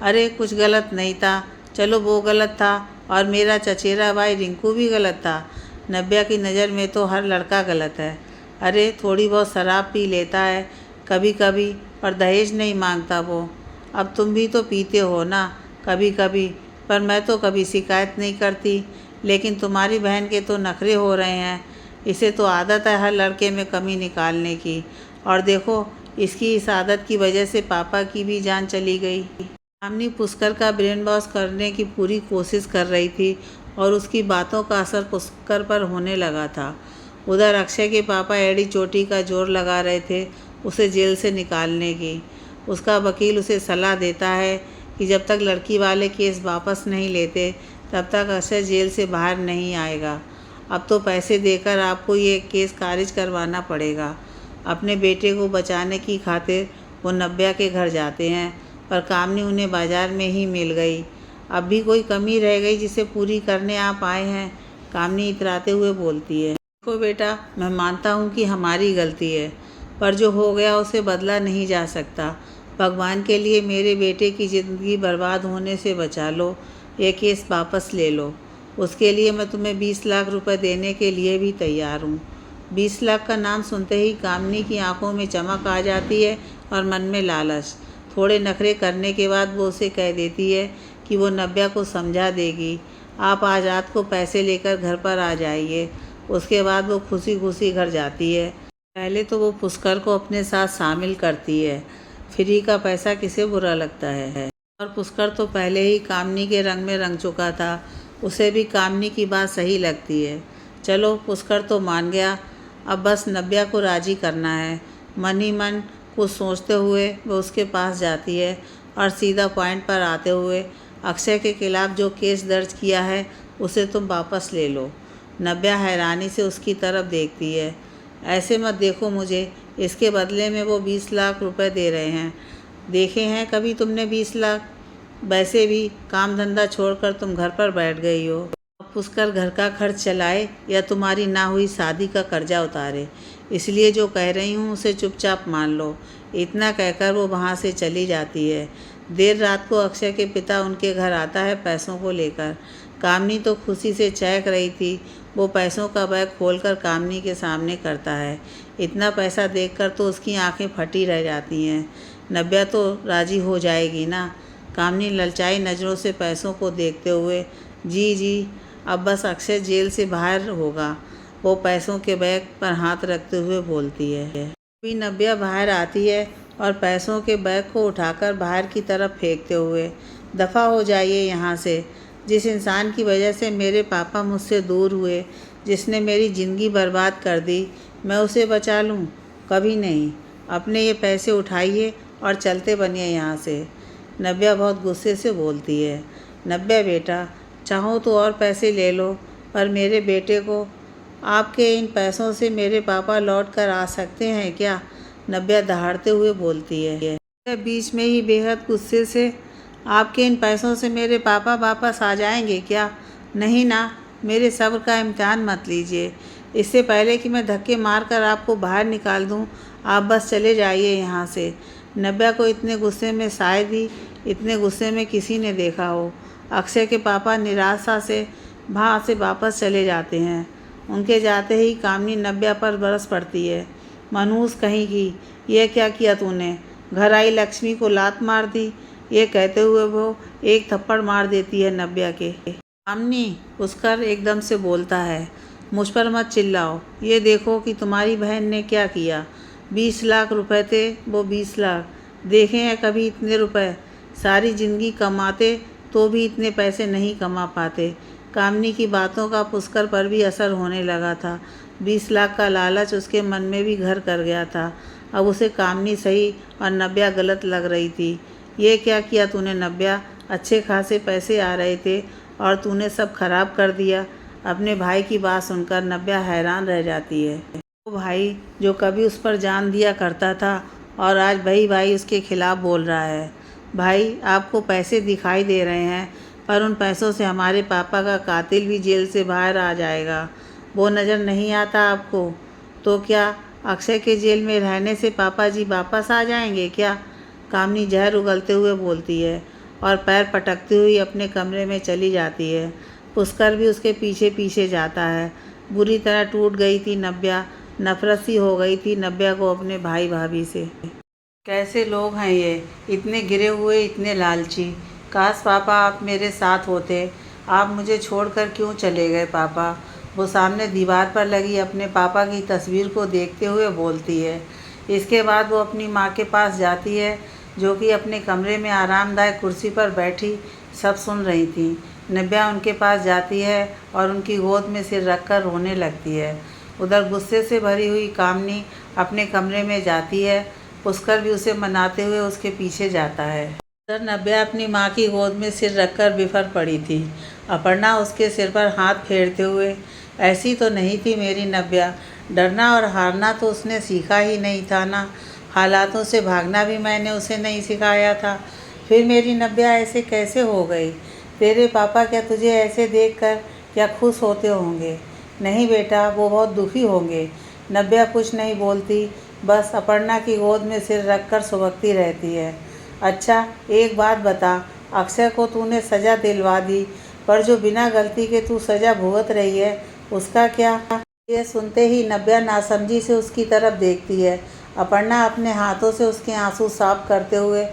अरे कुछ गलत नहीं था, चलो वो गलत था और मेरा चचेरा भाई रिंकू भी गलत था। नब्या की नज़र में तो हर लड़का गलत है। अरे थोड़ी बहुत शराब पी लेता है कभी कभी, पर दहेज नहीं मांगता वो। अब तुम भी तो पीते हो ना कभी कभी, पर मैं तो कभी शिकायत नहीं करती। लेकिन तुम्हारी बहन के तो नखरे हो रहे हैं। इसे तो आदत है हर लड़के में कमी निकालने की, और देखो इसकी इस आदत की वजह से पापा की भी जान चली गई। कामनी पुस्कर का ब्रेन वॉश करने की पूरी कोशिश कर रही थी और उसकी बातों का असर पुस्कर पर होने लगा था। उधर अक्षय के पापा एड़ी चोटी का जोर लगा रहे थे उसे जेल से निकालने की। उसका वकील उसे सलाह देता है कि जब तक लड़की वाले केस वापस नहीं लेते तब तक अक्षय जेल से बाहर नहीं आएगा। अब तो पैसे देकर आपको ये केस खारिज करवाना पड़ेगा। अपने बेटे को बचाने की खातिर वो नब्या के घर जाते हैं, पर कामनी उन्हें बाजार में ही मिल गई। अब भी कोई कमी रह गई जिसे पूरी करने आप आए हैं? कामनी इतराते हुए बोलती है। देखो बेटा, मैं मानता हूँ कि हमारी गलती है, पर जो हो गया उसे बदला नहीं जा सकता। भगवान के लिए मेरे बेटे की ज़िंदगी बर्बाद होने से बचा लो, ये केस वापस ले लो। उसके लिए मैं तुम्हें 20 लाख रुपए देने के लिए भी तैयार हूँ। 20 लाख का नाम सुनते ही कामिनी की आंखों में चमक आ जाती है और मन में लालच। थोड़े नखरे करने के बाद वो उसे कह देती है कि वो नव्या को समझा देगी। आप आज रात को पैसे लेकर घर पर आ जाइए। उसके बाद वो खुशी खुशी घर जाती है। पहले तो वो पुष्कर को अपने साथ शामिल करती है। फ्री का पैसा किसे बुरा लगता है। और पुष्कर तो पहले ही कामिनी के रंग में रंग चुका था। उसे भी कामिनी की बात सही लगती है। चलो, पुष्कर तो मान गया, अब बस नव्या को राजी करना है। मन ही मन कुछ सोचते हुए वो उसके पास जाती है और सीधा पॉइंट पर आते हुए, अक्षय के खिलाफ़ जो केस दर्ज किया है उसे तुम वापस ले लो। नव्या हैरानी से उसकी तरफ देखती है। ऐसे मत देखो मुझे, इसके बदले में वो 20 लाख रुपए दे रहे हैं। देखे हैं कभी तुमने 20 लाख? वैसे भी काम धंधा छोड़कर तुम घर पर बैठ गई हो। अब पुष्कर घर का खर्च चलाए या तुम्हारी ना हुई शादी का कर्जा उतारे, इसलिए जो कह रही हूँ उसे चुपचाप मान लो। इतना कहकर वो वहाँ से चली जाती है। देर रात को अक्षय के पिता उनके घर आता है पैसों को लेकर। कामिनी तो खुशी से चहक रही थी। वो पैसों का बैग खोलकर कामिनी के सामने करता है। इतना पैसा देखकर तो उसकी आंखें फटी रह जाती हैं। नव्या तो राजी हो जाएगी ना? कामिनी ललचाई नज़रों से पैसों को देखते हुए, जी जी, अब बस अक्षय जेल से बाहर होगा। वो पैसों के बैग पर हाथ रखते हुए बोलती है। अभी नव्या बाहर आती है और पैसों के बैग को उठाकर बाहर की तरफ फेंकते हुए, दफ़ा हो जाइए यहाँ से। जिस इंसान की वजह से मेरे पापा मुझसे दूर हुए, जिसने मेरी ज़िंदगी बर्बाद कर दी, मैं उसे बचा लूँ? कभी नहीं। अपने ये पैसे उठाइए और चलते बनिए यहाँ से। नव्या बहुत गुस्से से बोलती है। नव्या बेटा, चाहो तो और पैसे ले लो, पर मेरे बेटे को, आपके इन पैसों से मेरे पापा लौट कर आ सकते हैं क्या? नव्या दहाड़ते हुए बोलती है। बीच में ही बेहद गुस्से से, आपके इन पैसों से मेरे पापा वापस आ जाएंगे क्या? नहीं ना, मेरे सब्र का इम्तिहान मत लीजिए। इससे पहले कि मैं धक्के मारकर आपको बाहर निकाल दूं, आप बस चले जाइए यहाँ से। नव्या को इतने गुस्से में शायद ही इतने गुस्से में किसी ने देखा हो। अक्षय के पापा निराशा से वहाँ से वापस चले जाते हैं। उनके जाते ही कामिनी नव्या पर बरस पड़ती है। मनहूस कहीं की, यह क्या किया तूने? घर आई लक्ष्मी को लात मार दी। ये कहते हुए वो एक थप्पड़ मार देती है नव्या के। कामिनी, पुष्कर एकदम से बोलता है, मुझ पर मत चिल्लाओ। ये देखो कि तुम्हारी बहन ने क्या किया। 20 लाख रुपए थे, वो 20 लाख। देखे हैं कभी इतने रुपए? सारी ज़िंदगी कमाते तो भी इतने पैसे नहीं कमा पाते। कामिनी की बातों का पुष्कर पर भी असर होने लगा था। 20 लाख का लालच उसके मन में भी घर कर गया था। अब उसे कामिनी सही और नव्या गलत लग रही थी। ये क्या किया तूने नव्या? अच्छे खासे पैसे आ रहे थे और तूने सब खराब कर दिया। अपने भाई की बात सुनकर नव्या हैरान रह जाती है। वो भाई जो कभी उस पर जान दिया करता था और आज वही भाई उसके खिलाफ़ बोल रहा है। भाई, आपको पैसे दिखाई दे रहे हैं, पर उन पैसों से हमारे पापा का कातिल भी जेल से बाहर आ जाएगा। वो नज़र नहीं आता आपको? तो क्या अक्षय के जेल में रहने से पापा जी वापस आ जाएंगे क्या? कामिनी जहर उगलते हुए बोलती है और पैर पटकती हुई अपने कमरे में चली जाती है। पुष्कर भी उसके पीछे पीछे जाता है। बुरी तरह टूट गई थी नव्या। नफरत सी हो गई थी नव्या को अपने भाई भाभी से। कैसे लोग हैं ये, इतने गिरे हुए, इतने लालची। काश पापा आप मेरे साथ होते। आप मुझे छोड़कर क्यों चले गए पापा? वो सामने दीवार पर लगी अपने पापा की तस्वीर को देखते हुए बोलती है। इसके बाद वो अपनी माँ के पास जाती है, जो कि अपने कमरे में आरामदायक कुर्सी पर बैठी सब सुन रही थी। नव्या उनके पास जाती है और उनकी गोद में सिर रखकर रोने लगती है। उधर गुस्से से भरी हुई कामिनी अपने कमरे में जाती है। पुष्कर भी उसे मनाते हुए उसके पीछे जाता है। उधर नव्या अपनी माँ की गोद में सिर रखकर बिफर पड़ी थी। अपर्णा उसके सिर पर हाथ फेरते हुए, ऐसी तो नहीं थी मेरी नव्या। डरना और हारना तो उसने सीखा ही नहीं था ना। हालातों से भागना भी मैंने उसे नहीं सिखाया था। फिर मेरी नव्या ऐसे कैसे हो गई? तेरे पापा क्या तुझे ऐसे देखकर क्या खुश होते होंगे? नहीं बेटा, वो बहुत दुखी होंगे। नव्या कुछ नहीं बोलती, बस अपर्णा की गोद में सिर रखकर सुबकती रहती है। अच्छा, एक बात बता, अक्षय को तूने सज़ा दिलवा दी, पर जो बिना गलती के तू सज़ा भुगत रही है उसका क्या। ये सुनते ही नव्या नासमझी से उसकी तरफ देखती है। अपर्णा अपने हाथों से उसके आंसू साफ करते हुए,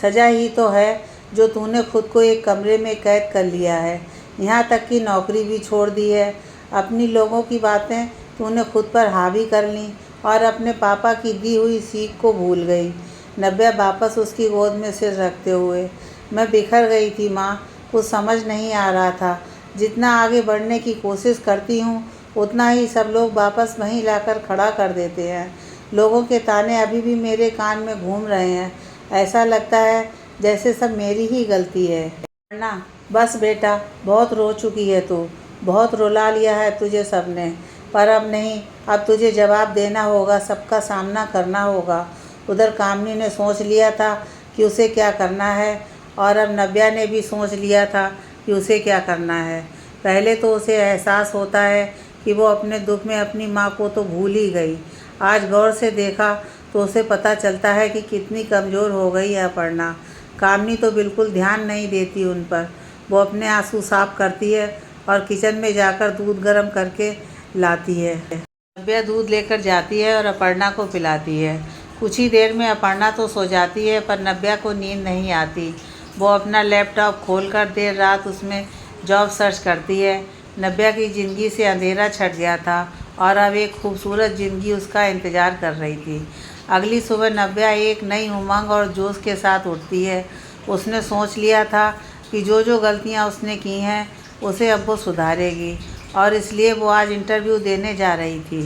सज़ा ही तो है जो तूने खुद को एक कमरे में कैद कर लिया है, यहाँ तक कि नौकरी भी छोड़ दी है। अपनी लोगों की बातें तूने खुद पर हावी कर लीं और अपने पापा की दी हुई सीख को भूल गई। नव्या वापस उसकी गोद में सिर रखते हुए, मैं बिखर गई थी माँ, कुछ समझ नहीं आ रहा था। जितना आगे बढ़ने की कोशिश करती हूँ उतना ही सब लोग वापस वहीं लाकर खड़ा कर देते हैं। लोगों के ताने अभी भी मेरे कान में घूम रहे हैं। ऐसा लगता है जैसे सब मेरी ही गलती है। ना बस बेटा, बहुत रो चुकी है तू, बहुत रुला लिया है तुझे सबने, पर अब नहीं, अब तुझे जवाब देना होगा, सबका सामना करना होगा। उधर कामनी ने सोच लिया था कि उसे क्या करना है और अब नव्या ने भी सोच लिया था कि उसे क्या करना है। पहले तो उसे एहसास होता है कि वो अपने दुख में अपनी माँ को तो भूल ही गई। आज गौर से देखा तो उसे पता चलता है कि कितनी कमज़ोर हो गई है अपर्णा। कामनी तो बिल्कुल ध्यान नहीं देती उन पर। वो अपने आंसू साफ करती है और किचन में जाकर दूध गर्म करके लाती है। नव्या दूध लेकर जाती है और अपर्णा को पिलाती है। कुछ ही देर में अपर्णा तो सो जाती है, पर नव्या को नींद नहीं आती। वो अपना लैपटॉप खोलकर देर रात उसमें जॉब सर्च करती है। नव्या की ज़िंदगी से अंधेरा छट गया था और अब एक खूबसूरत ज़िंदगी उसका इंतज़ार कर रही थी। अगली सुबह नव्या एक नई उमंग और जोश के साथ उठती है। उसने सोच लिया था कि जो जो गलतियां उसने की हैं उसे अब वो सुधारेगी, और इसलिए वो आज इंटरव्यू देने जा रही थी।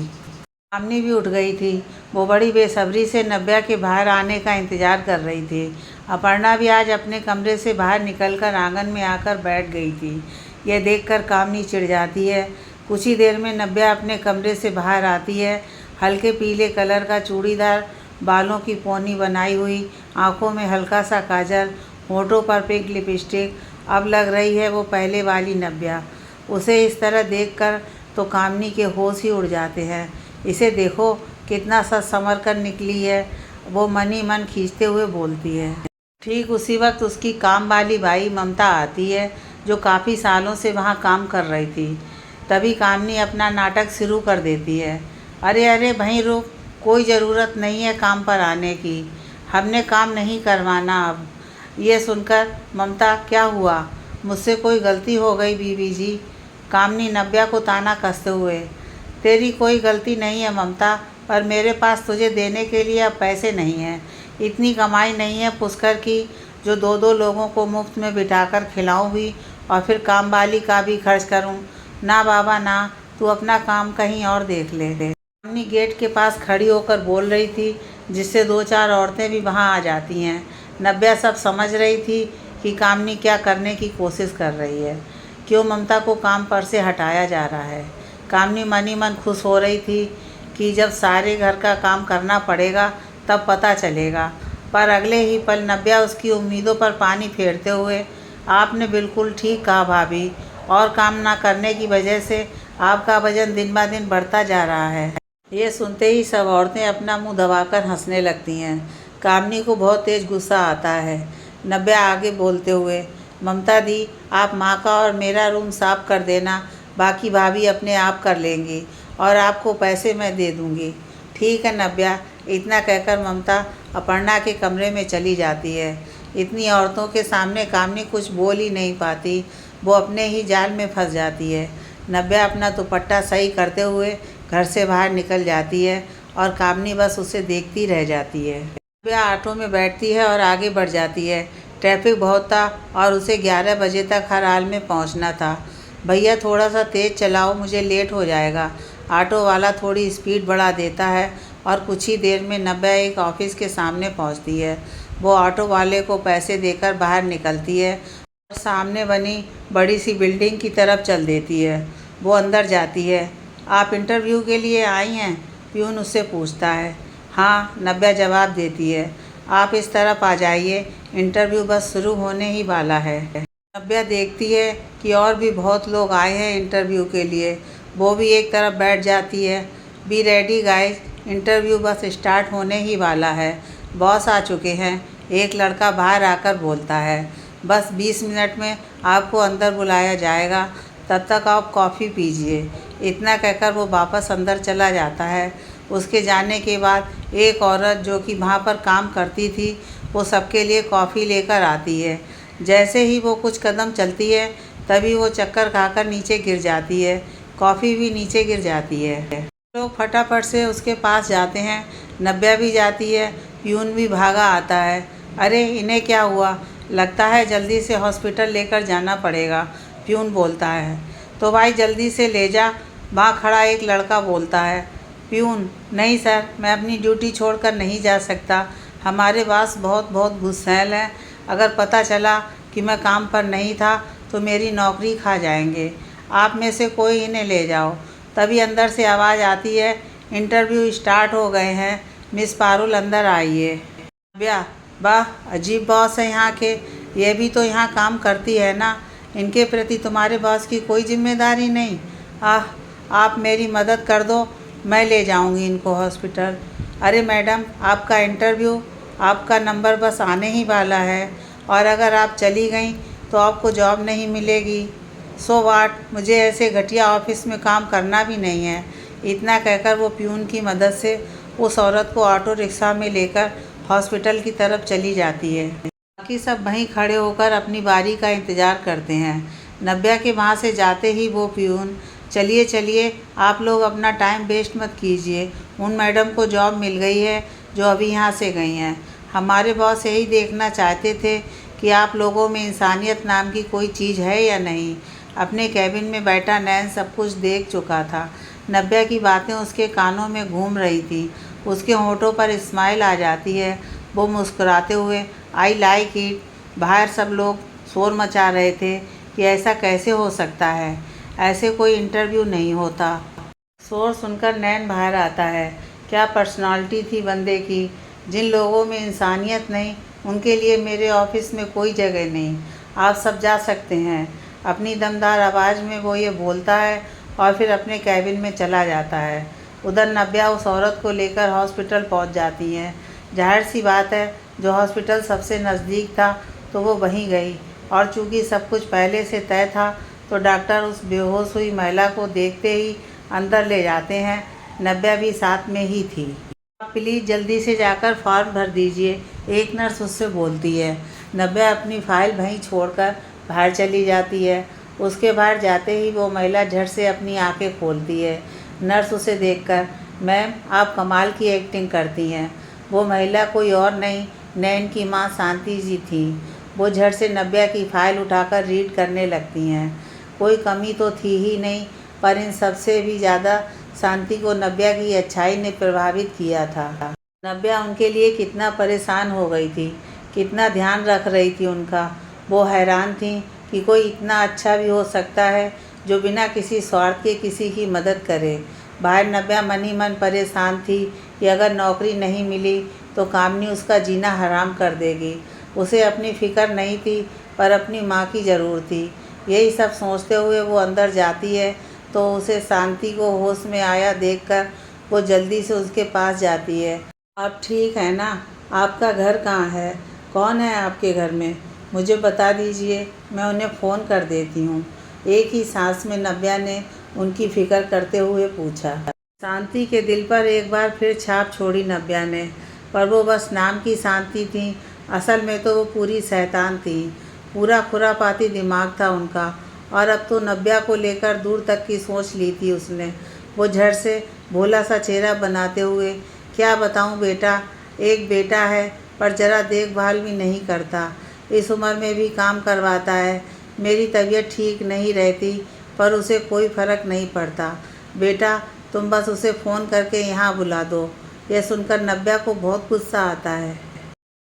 कामनी भी उठ गई थी। वो बड़ी बेसब्री से नव्या के बाहर आने का इंतज़ार कर रही थी। अपर्णा भी आज अपने कमरे से बाहर निकलकर आंगन में आकर बैठ गई थी। यह देखकर कामनी चिढ़ जाती है। कुछ ही देर में नव्या अपने कमरे से बाहर आती है। हल्के पीले कलर का चूड़ीदार, बालों की पोनी बनाई हुई, आंखों में हल्का सा काजल, होठों पर पिंक लिपस्टिक। अब लग रही है वो पहले वाली नव्या। उसे इस तरह देखकर तो कामनी के होश ही उड़ जाते हैं। इसे देखो कितना सच संवर कर निकली है, वो मन ही मन खींचते हुए बोलती है। ठीक उसी वक्त उसकी काम वाली बाई ममता आती है, जो काफ़ी सालों से वहाँ काम कर रही थी। तभी कामनी अपना नाटक शुरू कर देती है। अरे अरे भई रुक, कोई ज़रूरत नहीं है काम पर आने की, हमने काम नहीं करवाना अब। ये सुनकर ममता, क्या हुआ, मुझसे कोई गलती हो गई बीबी जी? कामनी नव्या को ताना कसते हुए, तेरी कोई गलती नहीं है ममता, पर मेरे पास तुझे देने के लिए अब पैसे नहीं हैं। इतनी कमाई नहीं है पुष्कर की जो दो दो लोगों को मुफ्त में बिठाकर खिलाऊं भी और फिर काम वाली का भी खर्च करूं। ना बाबा ना, तू अपना काम कहीं और देख ले। कामनी गेट के पास खड़ी होकर बोल रही थी, जिससे दो चार औरतें भी वहां आ जाती हैं। नव्या सब समझ रही थी कि कामनी क्या करने की कोशिश कर रही है, क्यों ममता को काम पर से हटाया जा रहा है। कामनी मन ही मन खुश हो रही थी कि जब सारे घर का काम करना पड़ेगा तब पता चलेगा, पर अगले ही पल नव्या उसकी उम्मीदों पर पानी फेरते हुए, आपने बिल्कुल ठीक कहा भाभी, और काम ना करने की वजह से आपका वजन दिन ब दिन बढ़ता जा रहा है। ये सुनते ही सब औरतें अपना मुंह दबाकर हंसने लगती हैं। कामनी को बहुत तेज गुस्सा आता है। नव्या आगे बोलते हुए, ममता दी, आप माँ का और मेरा रूम साफ़ कर देना, बाकी भाभी अपने आप कर लेंगी और आपको पैसे मैं दे दूँगी। ठीक है नव्या, इतना कहकर ममता अपर्णा के कमरे में चली जाती है। इतनी औरतों के सामने कामनी कुछ बोल ही नहीं पाती, वो अपने ही जाल में फंस जाती है। नव्या अपना दुपट्टा सही करते हुए घर से बाहर निकल जाती है और कामनी बस उसे देखती रह जाती है। नव्या ऑटो में बैठती है और आगे बढ़ जाती है। ट्रैफिक बहुत था और उसे 11 बजे तक हर हाल में पहुंचना था। भैया थोड़ा सा तेज़ चलाओ, मुझे लेट हो जाएगा। ऑटो वाला थोड़ी स्पीड बढ़ा देता है और कुछ ही देर में नव्या एक ऑफिस के सामने पहुंचती है। वो ऑटो वाले को पैसे देकर बाहर निकलती है और सामने बनी बड़ी सी बिल्डिंग की तरफ चल देती है। वो अंदर जाती है। आप इंटरव्यू के लिए आई हैं? प्यून उससे पूछता है। हाँ, नव्या जवाब देती है। आप इस तरफ आ जाइए, इंटरव्यू बस शुरू होने ही वाला है। नव्या देखती है कि और भी बहुत लोग आए हैं इंटरव्यू के लिए। वो भी एक तरफ बैठ जाती है। बी रेडी गाइस, इंटरव्यू बस स्टार्ट होने ही वाला है, बॉस आ चुके हैं, एक लड़का बाहर आकर बोलता है। बस 20 मिनट में आपको अंदर बुलाया जाएगा, तब तक आप कॉफ़ी पीजिए। इतना कहकर वो वापस अंदर चला जाता है। उसके जाने के बाद एक औरत जो कि वहाँ पर काम करती थी, वो सबके लिए कॉफ़ी लेकर आती है। जैसे ही वो कुछ कदम चलती है, तभी वो चक्कर खाकर नीचे गिर जाती है। कॉफ़ी भी नीचे गिर जाती है। लोग फटाफट से उसके पास जाते हैं। नव्या भी जाती है। प्यून भी भागा आता है। अरे इन्हें क्या हुआ? लगता है जल्दी से हॉस्पिटल लेकर जाना पड़ेगा, प्यून बोलता है। तो भाई जल्दी से ले जा, वहाँ खड़ा एक लड़का बोलता है। प्यून, नहीं सर, मैं अपनी ड्यूटी छोड़कर नहीं जा सकता। हमारे बॉस बहुत बहुत गुस्सैल हैं। अगर पता चला कि मैं काम पर नहीं था तो मेरी नौकरी खा जाएंगे। आप में से कोई इन्हें ले जाओ। तभी अंदर से आवाज़ आती है, इंटरव्यू स्टार्ट हो गए हैं, मिस पारुल अंदर आइए। नव्या, वाह अजीब बॉस है यहाँ के। ये भी तो यहाँ काम करती है ना, इनके प्रति तुम्हारे बॉस की कोई जिम्मेदारी नहीं। आप मेरी मदद कर दो, मैं ले जाऊँगी इनको हॉस्पिटल। अरे मैडम, आपका इंटरव्यू, आपका नंबर बस आने ही वाला है, और अगर आप चली गई तो आपको जॉब नहीं मिलेगी। सो वाट, मुझे ऐसे घटिया ऑफिस में काम करना भी नहीं है। इतना कहकर वो प्यून की मदद से उस औरत को ऑटो रिक्शा में लेकर हॉस्पिटल की तरफ चली जाती है। बाकी सब वहीं खड़े होकर अपनी बारी का इंतज़ार करते हैं। नव्या के वहाँ से जाते ही वो प्यून, चलिए चलिए, आप लोग अपना टाइम वेस्ट मत कीजिए। उन मैडम को जॉब मिल गई है जो अभी यहाँ से गई हैं। हमारे बॉस यही देखना चाहते थे कि आप लोगों में इंसानियत नाम की कोई चीज़ है या नहीं। अपने कैबिन में बैठा नैन सब कुछ देख चुका था। नव्या की बातें उसके कानों में घूम रही थी। उसके होंठों पर स्माइल आ जाती है। वो मुस्कुराते हुए, आई लाइक इट। बाहर सब लोग शोर मचा रहे थे कि ऐसा कैसे हो सकता है, ऐसे कोई इंटरव्यू नहीं होता। शोर सुनकर नैन बाहर आता है। क्या पर्सनालिटी थी बंदे की। जिन लोगों में इंसानियत नहीं, उनके लिए मेरे ऑफिस में कोई जगह नहीं। आप सब जा सकते हैं। अपनी दमदार आवाज़ में वो ये बोलता है और फिर अपने कैबिन में चला जाता है। उधर नव्या उस औरत को लेकर हॉस्पिटल पहुंच जाती है। जाहिर सी बात है, जो हॉस्पिटल सबसे नज़दीक था तो वो वहीं गई, और चूँकि सब कुछ पहले से तय था तो डॉक्टर उस बेहोश हुई महिला को देखते ही अंदर ले जाते हैं। नव्या भी साथ में ही थी। आप प्लीज़ जल्दी से जाकर फॉर्म भर दीजिए, एक नर्स उससे बोलती है। नव्या अपनी फाइल वहीं छोड़कर बाहर चली जाती है। उसके बाहर जाते ही वो महिला झट से अपनी आंखें खोलती है। नर्स उसे देखकर, मैम आप कमाल की एक्टिंग करती हैं। वो महिला कोई और नहीं, नैन की माँ शांति जी थी। वो झट से नव्या की फाइल उठाकर रीड करने लगती हैं। कोई कमी तो थी ही नहीं, पर इन सबसे भी ज़्यादा शांति को नव्या की अच्छाई ने प्रभावित किया था। नव्या उनके लिए कितना परेशान हो गई थी, कितना ध्यान रख रही थी उनका। वो हैरान थी कि कोई इतना अच्छा भी हो सकता है जो बिना किसी स्वार्थ के किसी की मदद करे। बाहर नव्या मन ही मन परेशान थी कि अगर नौकरी नहीं मिली तो कामनी उसका जीना हराम कर देगी। उसे अपनी फ़िक्र नहीं थी, पर अपनी माँ की ज़रूर थी। यही सब सोचते हुए वो अंदर जाती है तो उसे शांति को होश में आया देखकर वो जल्दी से उसके पास जाती है। आप ठीक है ना? आपका घर कहाँ है? कौन है आपके घर में? मुझे बता दीजिए, मैं उन्हें फ़ोन कर देती हूँ। एक ही सांस में नव्या ने उनकी फ़िक्र करते हुए पूछा। शांति के दिल पर एक बार फिर छाप छोड़ी नव्या ने, पर वो बस नाम की शांति थी, असल में तो वो पूरी शैतान थी। पूरा खुरापाती दिमाग था उनका, और अब तो नव्या को लेकर दूर तक की सोच ली थी उसने। वो झट से भोला सा चेहरा बनाते हुए, क्या बताऊँ बेटा, एक बेटा है पर ज़रा देखभाल भी नहीं करता, इस उम्र में भी काम करवाता है। मेरी तबीयत ठीक नहीं रहती पर उसे कोई फ़र्क नहीं पड़ता। बेटा तुम बस उसे फ़ोन करके यहाँ बुला दो। यह सुनकर नव्या को बहुत गुस्सा आता है।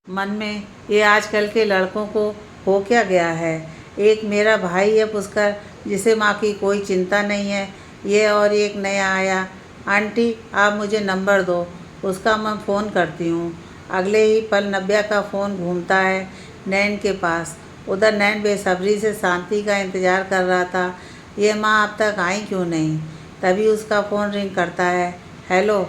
मन में ये आजकल के लड़कों को हो क्या गया है। एक मेरा भाई है पुष्कर, जिसे माँ की कोई चिंता नहीं है, ये और एक नया आया। आंटी आप मुझे नंबर दो, उसका मैं फ़ोन करती हूँ। अगले ही पल नव्या का फ़ोन घूमता है नैन के पास। उधर नैन बेसब्री से शांति का इंतज़ार कर रहा था। ये माँ अब तक आई क्यों नहीं? तभी उसका फ़ोन रिंग करता है। हेलो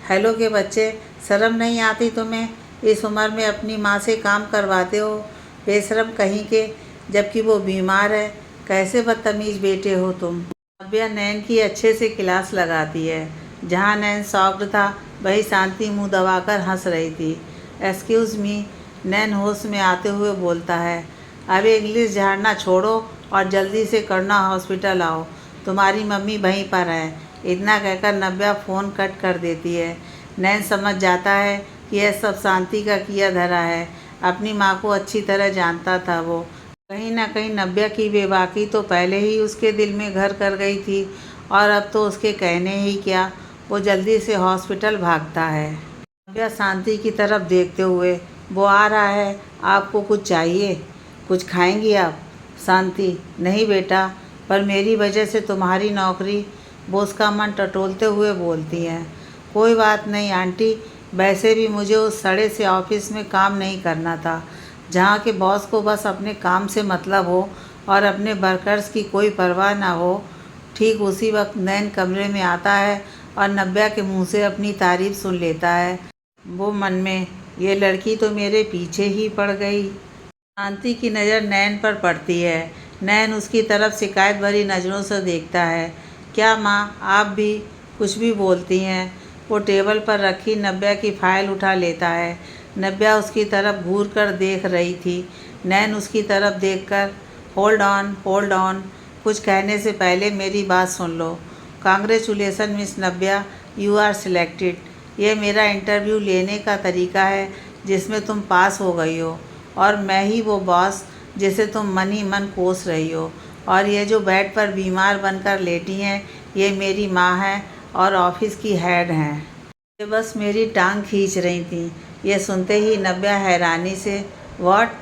हेलो के बच्चे, शर्म नहीं आती तुम्हें? इस उम्र में अपनी माँ से काम करवाते हो। बेशरम कहीं के, जबकि वो बीमार है। कैसे बदतमीज बेटे हो तुम। नव्या नैन की अच्छे से क्लास लगाती है। जहाँ नैन शॉक्ड था, वही शांति मुंह दबाकर हंस रही थी। एक्सक्यूज़ मी, नैन होश में आते हुए बोलता है। अब इंग्लिश झाड़ना छोड़ो और जल्दी से करुणा हॉस्पिटल आओ, तुम्हारी मम्मी वहीं पर है। इतना कहकर नव्या फ़ोन कट कर देती है। नैन समझ जाता है कि यह सब शांति का किया धरा है। अपनी माँ को अच्छी तरह जानता था वो। कहीं ना कहीं नव्या की बेबाकी तो पहले ही उसके दिल में घर कर गई थी, और अब तो उसके कहने ही क्या, वो जल्दी से हॉस्पिटल भागता है। नव्या शांति की तरफ देखते हुए, वो आ रहा है, आपको कुछ चाहिए? कुछ खाएंगी आप? शांति, नहीं बेटा, पर मेरी वजह से तुम्हारी नौकरी, वो उसका मन टटोलते हुए बोलती है। कोई बात नहीं आंटी, वैसे भी मुझे उस सड़े से ऑफिस में काम नहीं करना था, जहाँ के बॉस को बस अपने काम से मतलब हो और अपने वर्कर्स की कोई परवाह ना हो। ठीक उसी वक्त नैन कमरे में आता है और नव्या के मुंह से अपनी तारीफ सुन लेता है। वो मन में, ये लड़की तो मेरे पीछे ही पड़ गई। शांति की नज़र नैन पर पड़ती है। नैन उसकी तरफ शिकायत भरी नज़रों से देखता है। क्या माँ, आप भी कुछ भी बोलती हैं? वो टेबल पर रखी नव्या की फाइल उठा लेता है। नव्या उसकी तरफ घूर कर देख रही थी। नैन उसकी तरफ देखकर, होल्ड ऑन, कुछ कहने से पहले मेरी बात सुन लो। Congratulation Miss Navya, you are selected. ये मेरा इंटरव्यू लेने का तरीका है जिसमें तुम पास हो गई हो, और मैं ही वो बॉस जिसे तुम मन ही मन कोस रही हो। और ये जो बेड पर बीमार बनकर लेटी हैं, ये मेरी माँ है और ऑफिस की हेड हैं। ये बस मेरी टांग खींच रही थी। ये सुनते ही नव्या हैरानी से, व्हाट?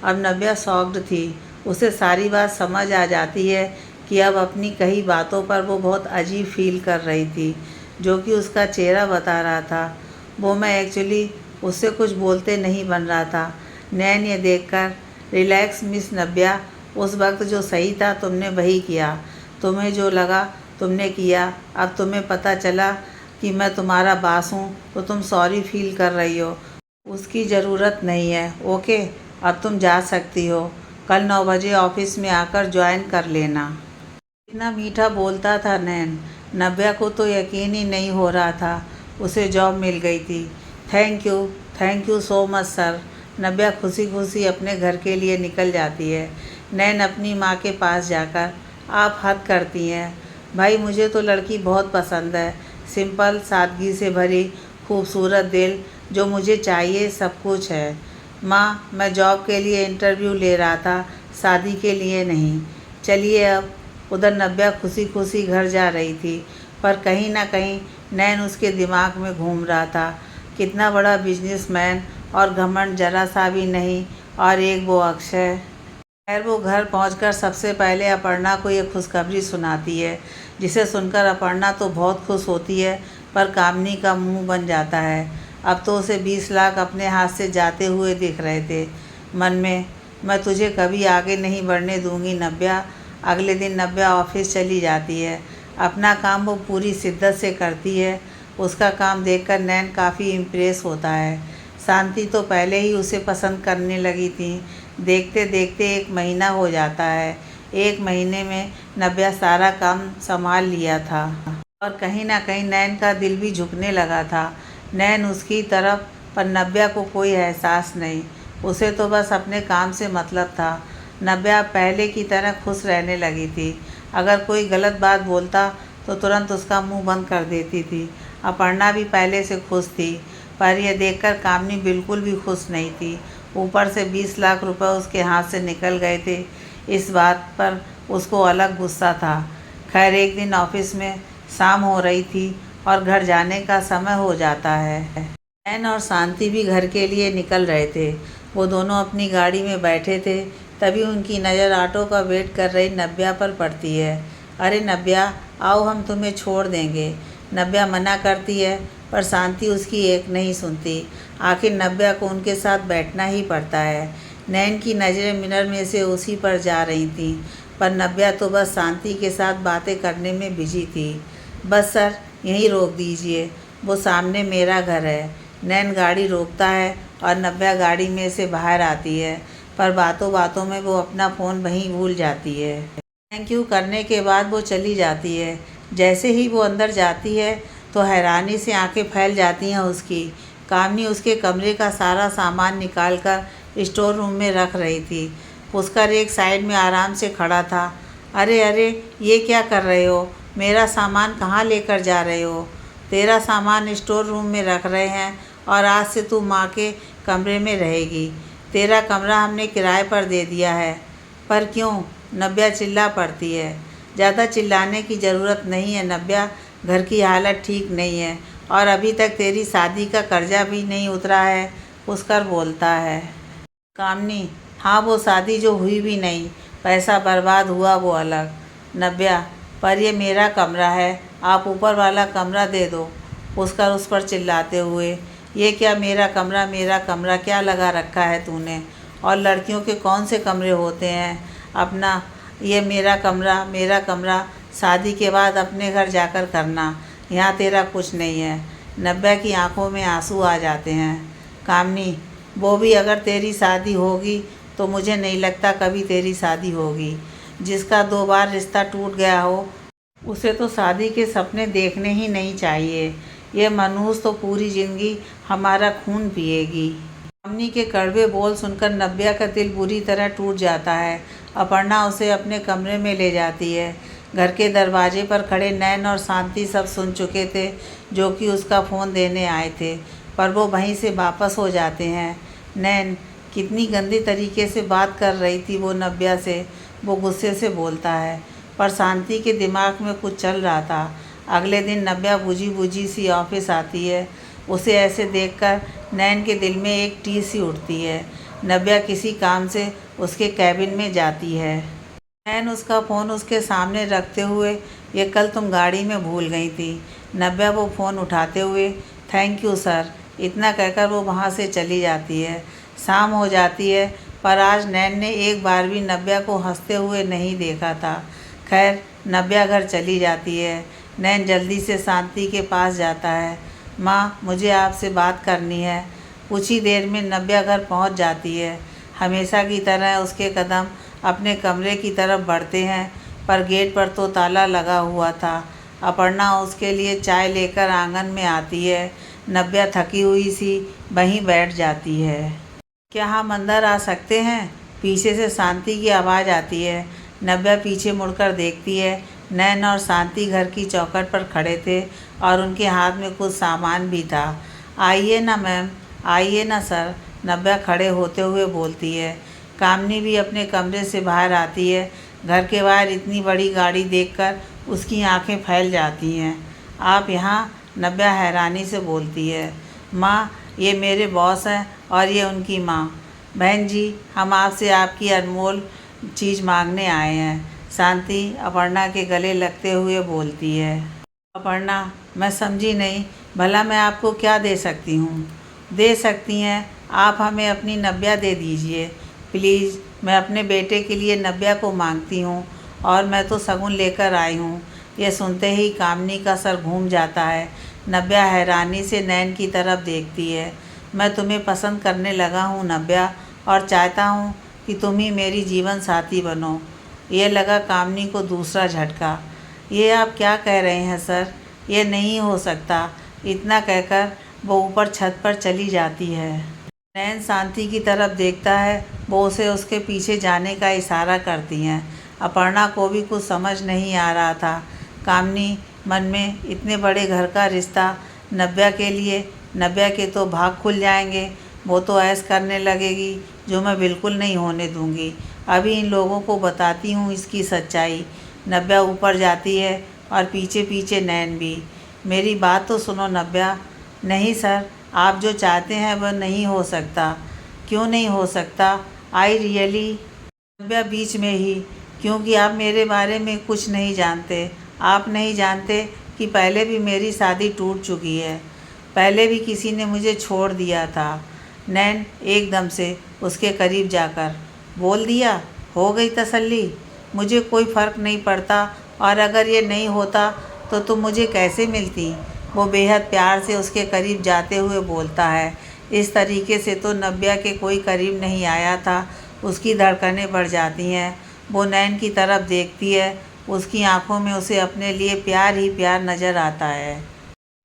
अब नव्या शॉक्ड थी। उसे सारी बात समझ आ जाती है कि अब अपनी कही बातों पर वो बहुत अजीब फील कर रही थी, जो कि उसका चेहरा बता रहा था। वो मैं एक्चुअली उससे कुछ बोलते नहीं बन रहा था। नैन ये देखकर, रिलैक्स मिस नव्या, उस वक्त जो सही था तुमने वही किया। तुम्हें जो लगा तुमने किया। अब तुम्हें पता चला कि मैं तुम्हारा बास हूँ तो तुम सॉरी फील कर रही हो। उसकी ज़रूरत नहीं है। ओके, अब तुम जा सकती हो। कल 9 बजे ऑफिस में आकर ज्वाइन कर लेना। इतना मीठा बोलता था नैन। नव्या को तो यकीन ही नहीं हो रहा था उसे जॉब मिल गई थी। Thank you so much sir. Navya खुशी खुशी अपने घर के लिए निकल जाती है। नैन अपनी माँ के पास जाकर, आप हद करती हैं भाई, मुझे तो लड़की बहुत पसंद है। सिंपल, सादगी से भरी, खूबसूरत दिल, जो मुझे चाहिए सब कुछ है। माँ, मैं जॉब के लिए इंटरव्यू ले रहा था, शादी के लिए नहीं। चलिए अब। उधर नव्या खुशी खुशी घर जा रही थी, पर कहीं ना कहीं नैन उसके दिमाग में घूम रहा था। कितना बड़ा बिजनेसमैन, और घमंड जरा सा भी नहीं। और एक वो अक्षय। खैर, वो घर पहुंचकर सबसे पहले अपर्णा को ये खुशखबरी सुनाती है, जिसे सुनकर अपर्णा तो बहुत खुश होती है, पर कामनी का मुंह बन जाता है। अब तो उसे 20 लाख अपने हाथ से जाते हुए दिख रहे थे। मन में, मैं तुझे कभी आगे नहीं बढ़ने दूंगी नव्या। अगले दिन नव्या ऑफिस चली जाती है। अपना काम वो पूरी शिद्दत से करती है। उसका काम देखकर नैन काफ़ी इम्प्रेस होता है। शांति तो पहले ही उसे पसंद करने लगी थी। देखते देखते 1 महीना हो जाता है। 1 महीने में नव्या सारा काम संभाल लिया था, और कहीं ना कहीं नैन का दिल भी झुकने लगा था। नैन उसकी तरफ, पर नव्या को कोई एहसास नहीं। उसे तो बस अपने काम से मतलब था। नव्या पहले की तरह खुश रहने लगी थी। अगर कोई गलत बात बोलता तो तुरंत उसका मुंह बंद कर देती थी। अपर्णा भी पहले से खुश थी, पर यह देखकर कामनी बिल्कुल भी खुश नहीं थी। ऊपर से 20 लाख रुपए उसके हाथ से निकल गए थे। इस बात पर उसको अलग गुस्सा था। खैर, एक दिन ऑफिस में शाम हो रही थी और घर जाने का समय हो जाता है। नैन और शांति भी घर के लिए निकल रहे थे। वो दोनों अपनी गाड़ी में बैठे थे, तभी उनकी नज़र ऑटो का वेट कर रही नव्या पर पड़ती है। अरे नव्या, आओ, हम तुम्हें छोड़ देंगे। नव्या मना करती है, पर शांति उसकी एक नहीं सुनती। आखिर नव्या को उनके साथ बैठना ही पड़ता है। नैन की नज़रें मिरर में से उसी पर जा रही थीं, पर नव्या तो बस शांति के साथ बातें करने में बिजी थी। बस सर, यहीं रोक दीजिए, वो सामने मेरा घर है। नैन गाड़ी रोकता है और नव्या गाड़ी में से बाहर आती है। पर बातों बातों में वो अपना फ़ोन वहीं भूल जाती है। थैंक यू करने के बाद वो चली जाती है। जैसे ही वो अंदर जाती है तो हैरानी से आंखें फैल जाती हैं उसकी। कामनी उसके कमरे का सारा सामान निकाल कर स्टोर रूम में रख रही थी। पुष्कर एक साइड में आराम से खड़ा था। अरे अरे, ये क्या कर रहे हो? मेरा सामान कहाँ लेकर जा रहे हो? तेरा सामान स्टोर रूम में रख रहे हैं और आज से तू माँ के कमरे में रहेगी। तेरा कमरा हमने किराए पर दे दिया है। पर क्यों? नव्या चिल्ला पड़ती है। ज़्यादा चिल्लाने की ज़रूरत नहीं है नव्या, घर की हालत ठीक नहीं है और अभी तक तेरी शादी का कर्जा भी नहीं उतरा है, पुष्कर बोलता है। कामनी, हाँ वो शादी जो हुई भी नहीं, पैसा बर्बाद हुआ वो अलग। नव्या, पर ये मेरा कमरा है, आप ऊपर वाला कमरा दे दो। पुष्कर उस पर चिल्लाते हुए, ये क्या मेरा कमरा क्या लगा रखा है तूने? और लड़कियों के कौन से कमरे होते हैं? अपना ये मेरा कमरा शादी के बाद अपने घर जाकर करना, यहाँ तेरा कुछ नहीं है। नव्या की आंखों में आंसू आ जाते हैं। कामनी, वो भी अगर तेरी शादी होगी तो मुझे नहीं लगता कभी तेरी शादी होगी। जिसका 2 बार रिश्ता टूट गया हो उसे तो शादी के सपने देखने ही नहीं चाहिए। ये मनहूस तो पूरी ज़िंदगी हमारा खून पिएगी। कामनी के कड़वे बोल सुनकर नव्या का दिल बुरी तरह टूट जाता है। अपर्णा उसे अपने कमरे में ले जाती है। घर के दरवाजे पर खड़े नैन और शांति सब सुन चुके थे जो कि उसका फ़ोन देने आए थे, पर वो वहीं से वापस हो जाते हैं। नैन, कितनी गंदी तरीके से बात कर रही थी वो नव्या से, वो गुस्से से बोलता है। पर शांति के दिमाग में कुछ चल रहा था। अगले दिन नव्या बुझी बुझी सी ऑफिस आती है। उसे ऐसे देखकर नैन के दिल में एक टीस सी उठती है। नव्या किसी काम से उसके कैबिन में जाती है। नैन उसका फ़ोन उसके सामने रखते हुए, ये कल तुम गाड़ी में भूल गई थी। नव्या वो फ़ोन उठाते हुए, थैंक यू सर, इतना कहकर वो वहाँ से चली जाती है। शाम हो जाती है पर आज नैन ने एक बार भी नव्या को हंसते हुए नहीं देखा था। खैर, नव्या घर चली जाती है। नैन जल्दी से शांति के पास जाता है। माँ, मुझे आपसे बात करनी है। कुछ ही देर में नव्या घर पहुँच जाती है। हमेशा की तरह उसके कदम अपने कमरे की तरफ बढ़ते हैं, पर गेट पर तो ताला लगा हुआ था। अपर्णा उसके लिए चाय लेकर आंगन में आती है। नव्या थकी हुई सी वहीं बैठ जाती है। क्या हम अंदर आ सकते हैं? पीछे से शांति की आवाज़ आती है। नव्या पीछे मुड़कर देखती है। नैन और शांति घर की चौखट पर खड़े थे और उनके हाथ में कुछ सामान भी था। आइए ना मैम, आइए ना सर, नव्या खड़े होते हुए बोलती है। कामनी भी अपने कमरे से बाहर आती है। घर के बाहर इतनी बड़ी गाड़ी देखकर उसकी आंखें फैल जाती हैं। आप यहाँ? नव्या हैरानी से बोलती है। माँ, ये मेरे बॉस हैं और ये उनकी माँ। बहन जी, हम आपसे आपकी अनमोल चीज़ मांगने आए हैं, शांति अपर्णा के गले लगते हुए बोलती है। अपर्णा, मैं समझी नहीं, भला मैं आपको क्या दे सकती हूँ? दे सकती हैं, आप हमें अपनी नव्या दे दीजिए प्लीज़। मैं अपने बेटे के लिए नव्या को मांगती हूँ और मैं तो शगुन लेकर आई हूँ। यह सुनते ही कामनी का सर घूम जाता है। नव्या हैरानी से नैन की तरफ देखती है। मैं तुम्हें पसंद करने लगा हूँ नव्या, और चाहता हूँ कि तुम ही मेरी जीवन साथी बनो। ये लगा कामनी को दूसरा झटका। ये आप क्या कह रहे हैं सर? ये नहीं हो सकता। इतना कहकर वो ऊपर छत पर चली जाती है। नैन शांति की तरफ देखता है। वो उसे उसके पीछे जाने का इशारा करती हैं। अपर्णा को भी कुछ समझ नहीं आ रहा था। कामनी मन में, इतने बड़े घर का रिश्ता नव्या के लिए, नव्या के तो भाग खुल जाएंगे, वो तो ऐश करने लगेगी, जो मैं बिल्कुल नहीं होने दूंगी। अभी इन लोगों को बताती हूँ इसकी सच्चाई। नव्या ऊपर जाती है और पीछे पीछे नैन भी। मेरी बात तो सुनो नव्या। नहीं सर, आप जो चाहते हैं वह नहीं हो सकता। क्यों नहीं हो सकता? I really. नव्या बीच में ही, क्योंकि आप मेरे बारे में कुछ नहीं जानते। आप नहीं जानते कि पहले भी मेरी शादी टूट चुकी है, पहले भी किसी ने मुझे छोड़ दिया था। नैन एकदम से उसके करीब जाकर बोल दिया, हो गई तसल्ली? मुझे कोई फ़र्क नहीं पड़ता, और अगर ये नहीं होता तो तुम मुझे कैसे मिलती? वो बेहद प्यार से उसके करीब जाते हुए बोलता है। इस तरीके से तो नव्या के कोई करीब नहीं आया था उसकी धड़कनें बढ़ जाती हैं। वो नैन की तरफ देखती है। उसकी आंखों में उसे अपने लिए प्यार ही प्यार नज़र आता है।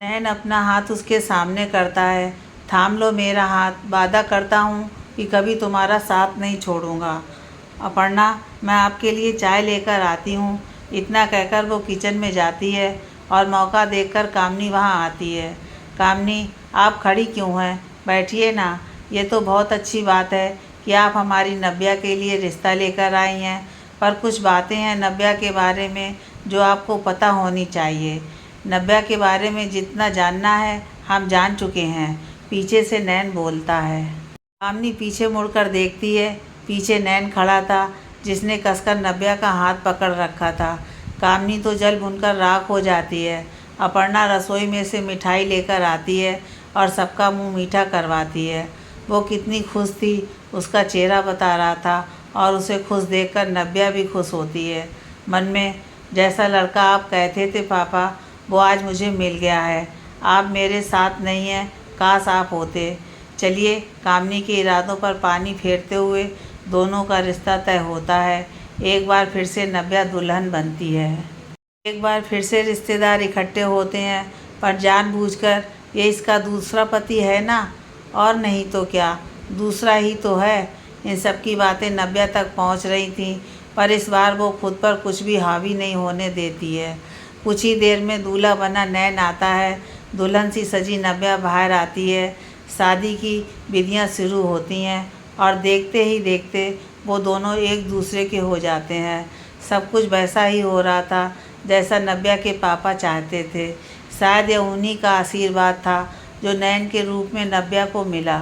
नैन अपना हाथ उसके सामने करता है। थाम लो मेरा हाथ, वादा करता हूँ कि कभी तुम्हारा साथ नहीं छोड़ूंगा। अपर्णा, मैं आपके लिए चाय लेकर आती हूँ। इतना कहकर वो किचन में जाती है और मौका देखकर कामनी वहाँ आती है। कामनी, आप खड़ी क्यों हैं? बैठिए ना। ये तो बहुत अच्छी बात है कि आप हमारी नव्या के लिए रिश्ता लेकर आई हैं, पर कुछ बातें हैं नव्या के बारे में जो आपको पता होनी चाहिए। नव्या के बारे में जितना जानना है हम जान चुके हैं, पीछे से नैन बोलता है। कामनी पीछे मुड़कर देखती है। पीछे नैन खड़ा था, जिसने कसकर नव्या का हाथ पकड़ रखा था। कामनी तो जल भुनकर राख हो जाती है। अपर्णा रसोई में से मिठाई लेकर आती है और सबका मुंह मीठा करवाती है। वो कितनी खुश थी, उसका चेहरा बता रहा था, और उसे खुश देखकर नव्या भी खुश होती है। मन में, जैसा लड़का आप कहते थे पापा, वो आज मुझे मिल गया है। आप मेरे साथ नहीं हैं, काश आप होते। चलिए, कामनी के इरादों पर पानी फेरते हुए दोनों का रिश्ता तय होता है। एक बार फिर से नव्या दुल्हन बनती है। एक बार फिर से रिश्तेदार इकट्ठे होते हैं, पर जानबूझकर, ये इसका दूसरा पति है ना? और नहीं तो क्या, दूसरा ही तो है। इन सब की बातें नव्या तक पहुंच रही थीं, पर इस बार वो खुद पर कुछ भी हावी नहीं होने देती है। कुछ ही देर में दूल्हा बना नैन आता है। दुल्हन सी सजी नव्या बाहर आती है। शादी की विधियां शुरू होती हैं और देखते ही देखते वो दोनों एक दूसरे के हो जाते हैं। सब कुछ वैसा ही हो रहा था जैसा नव्या के पापा चाहते थे। शायद यह उन्हीं का आशीर्वाद था जो नैन के रूप में नव्या को मिला।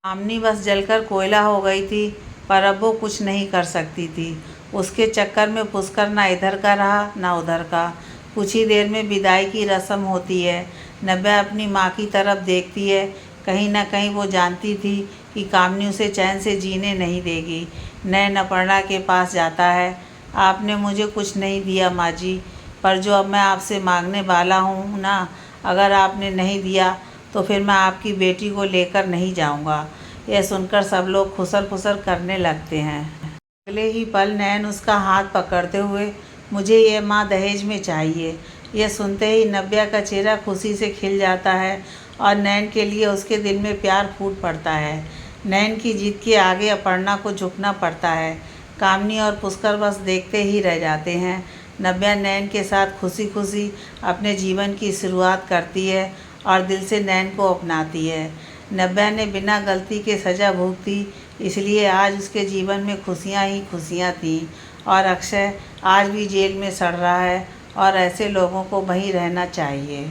कामनी बस जलकर कोयला हो गई थी, पर अब वो कुछ नहीं कर सकती थी। उसके चक्कर में पुष्कर ना इधर का रहा ना उधर का। कुछ ही देर में विदाई की रस्म होती है। नव्या अपनी माँ की तरफ देखती है। कहीं ना कहीं वो जानती थी कि कामनी उसे चैन से जीने नहीं देगी। नैन अपर्णा के पास जाता है। आपने मुझे कुछ नहीं दिया माँ जी, पर जो अब मैं आपसे मांगने वाला हूँ ना, अगर आपने नहीं दिया तो फिर मैं आपकी बेटी को लेकर नहीं जाऊँगा। यह सुनकर सब लोग खुसर फुसर करने लगते हैं। अगले ही पल नैन उसका हाथ पकड़ते हुए, मुझे ये माँ दहेज में चाहिए। यह सुनते ही नव्या का चेहरा खुशी से खिल जाता है और नैन के लिए उसके दिल में प्यार फूट पड़ता है। नैन की जिद के आगे अपर्णा को झुकना पड़ता है। कामनी और पुष्कर बस देखते ही रह जाते हैं। नव्या नैन के साथ खुशी खुशी अपने जीवन की शुरुआत करती है और दिल से नैन को अपनाती है। नव्या ने बिना गलती के सज़ा भुगती, इसलिए आज उसके जीवन में खुशियाँ ही खुशियाँ थीं। और अक्षय आज भी जेल में सड़ रहा है और ऐसे लोगों को वहीं रहना चाहिए।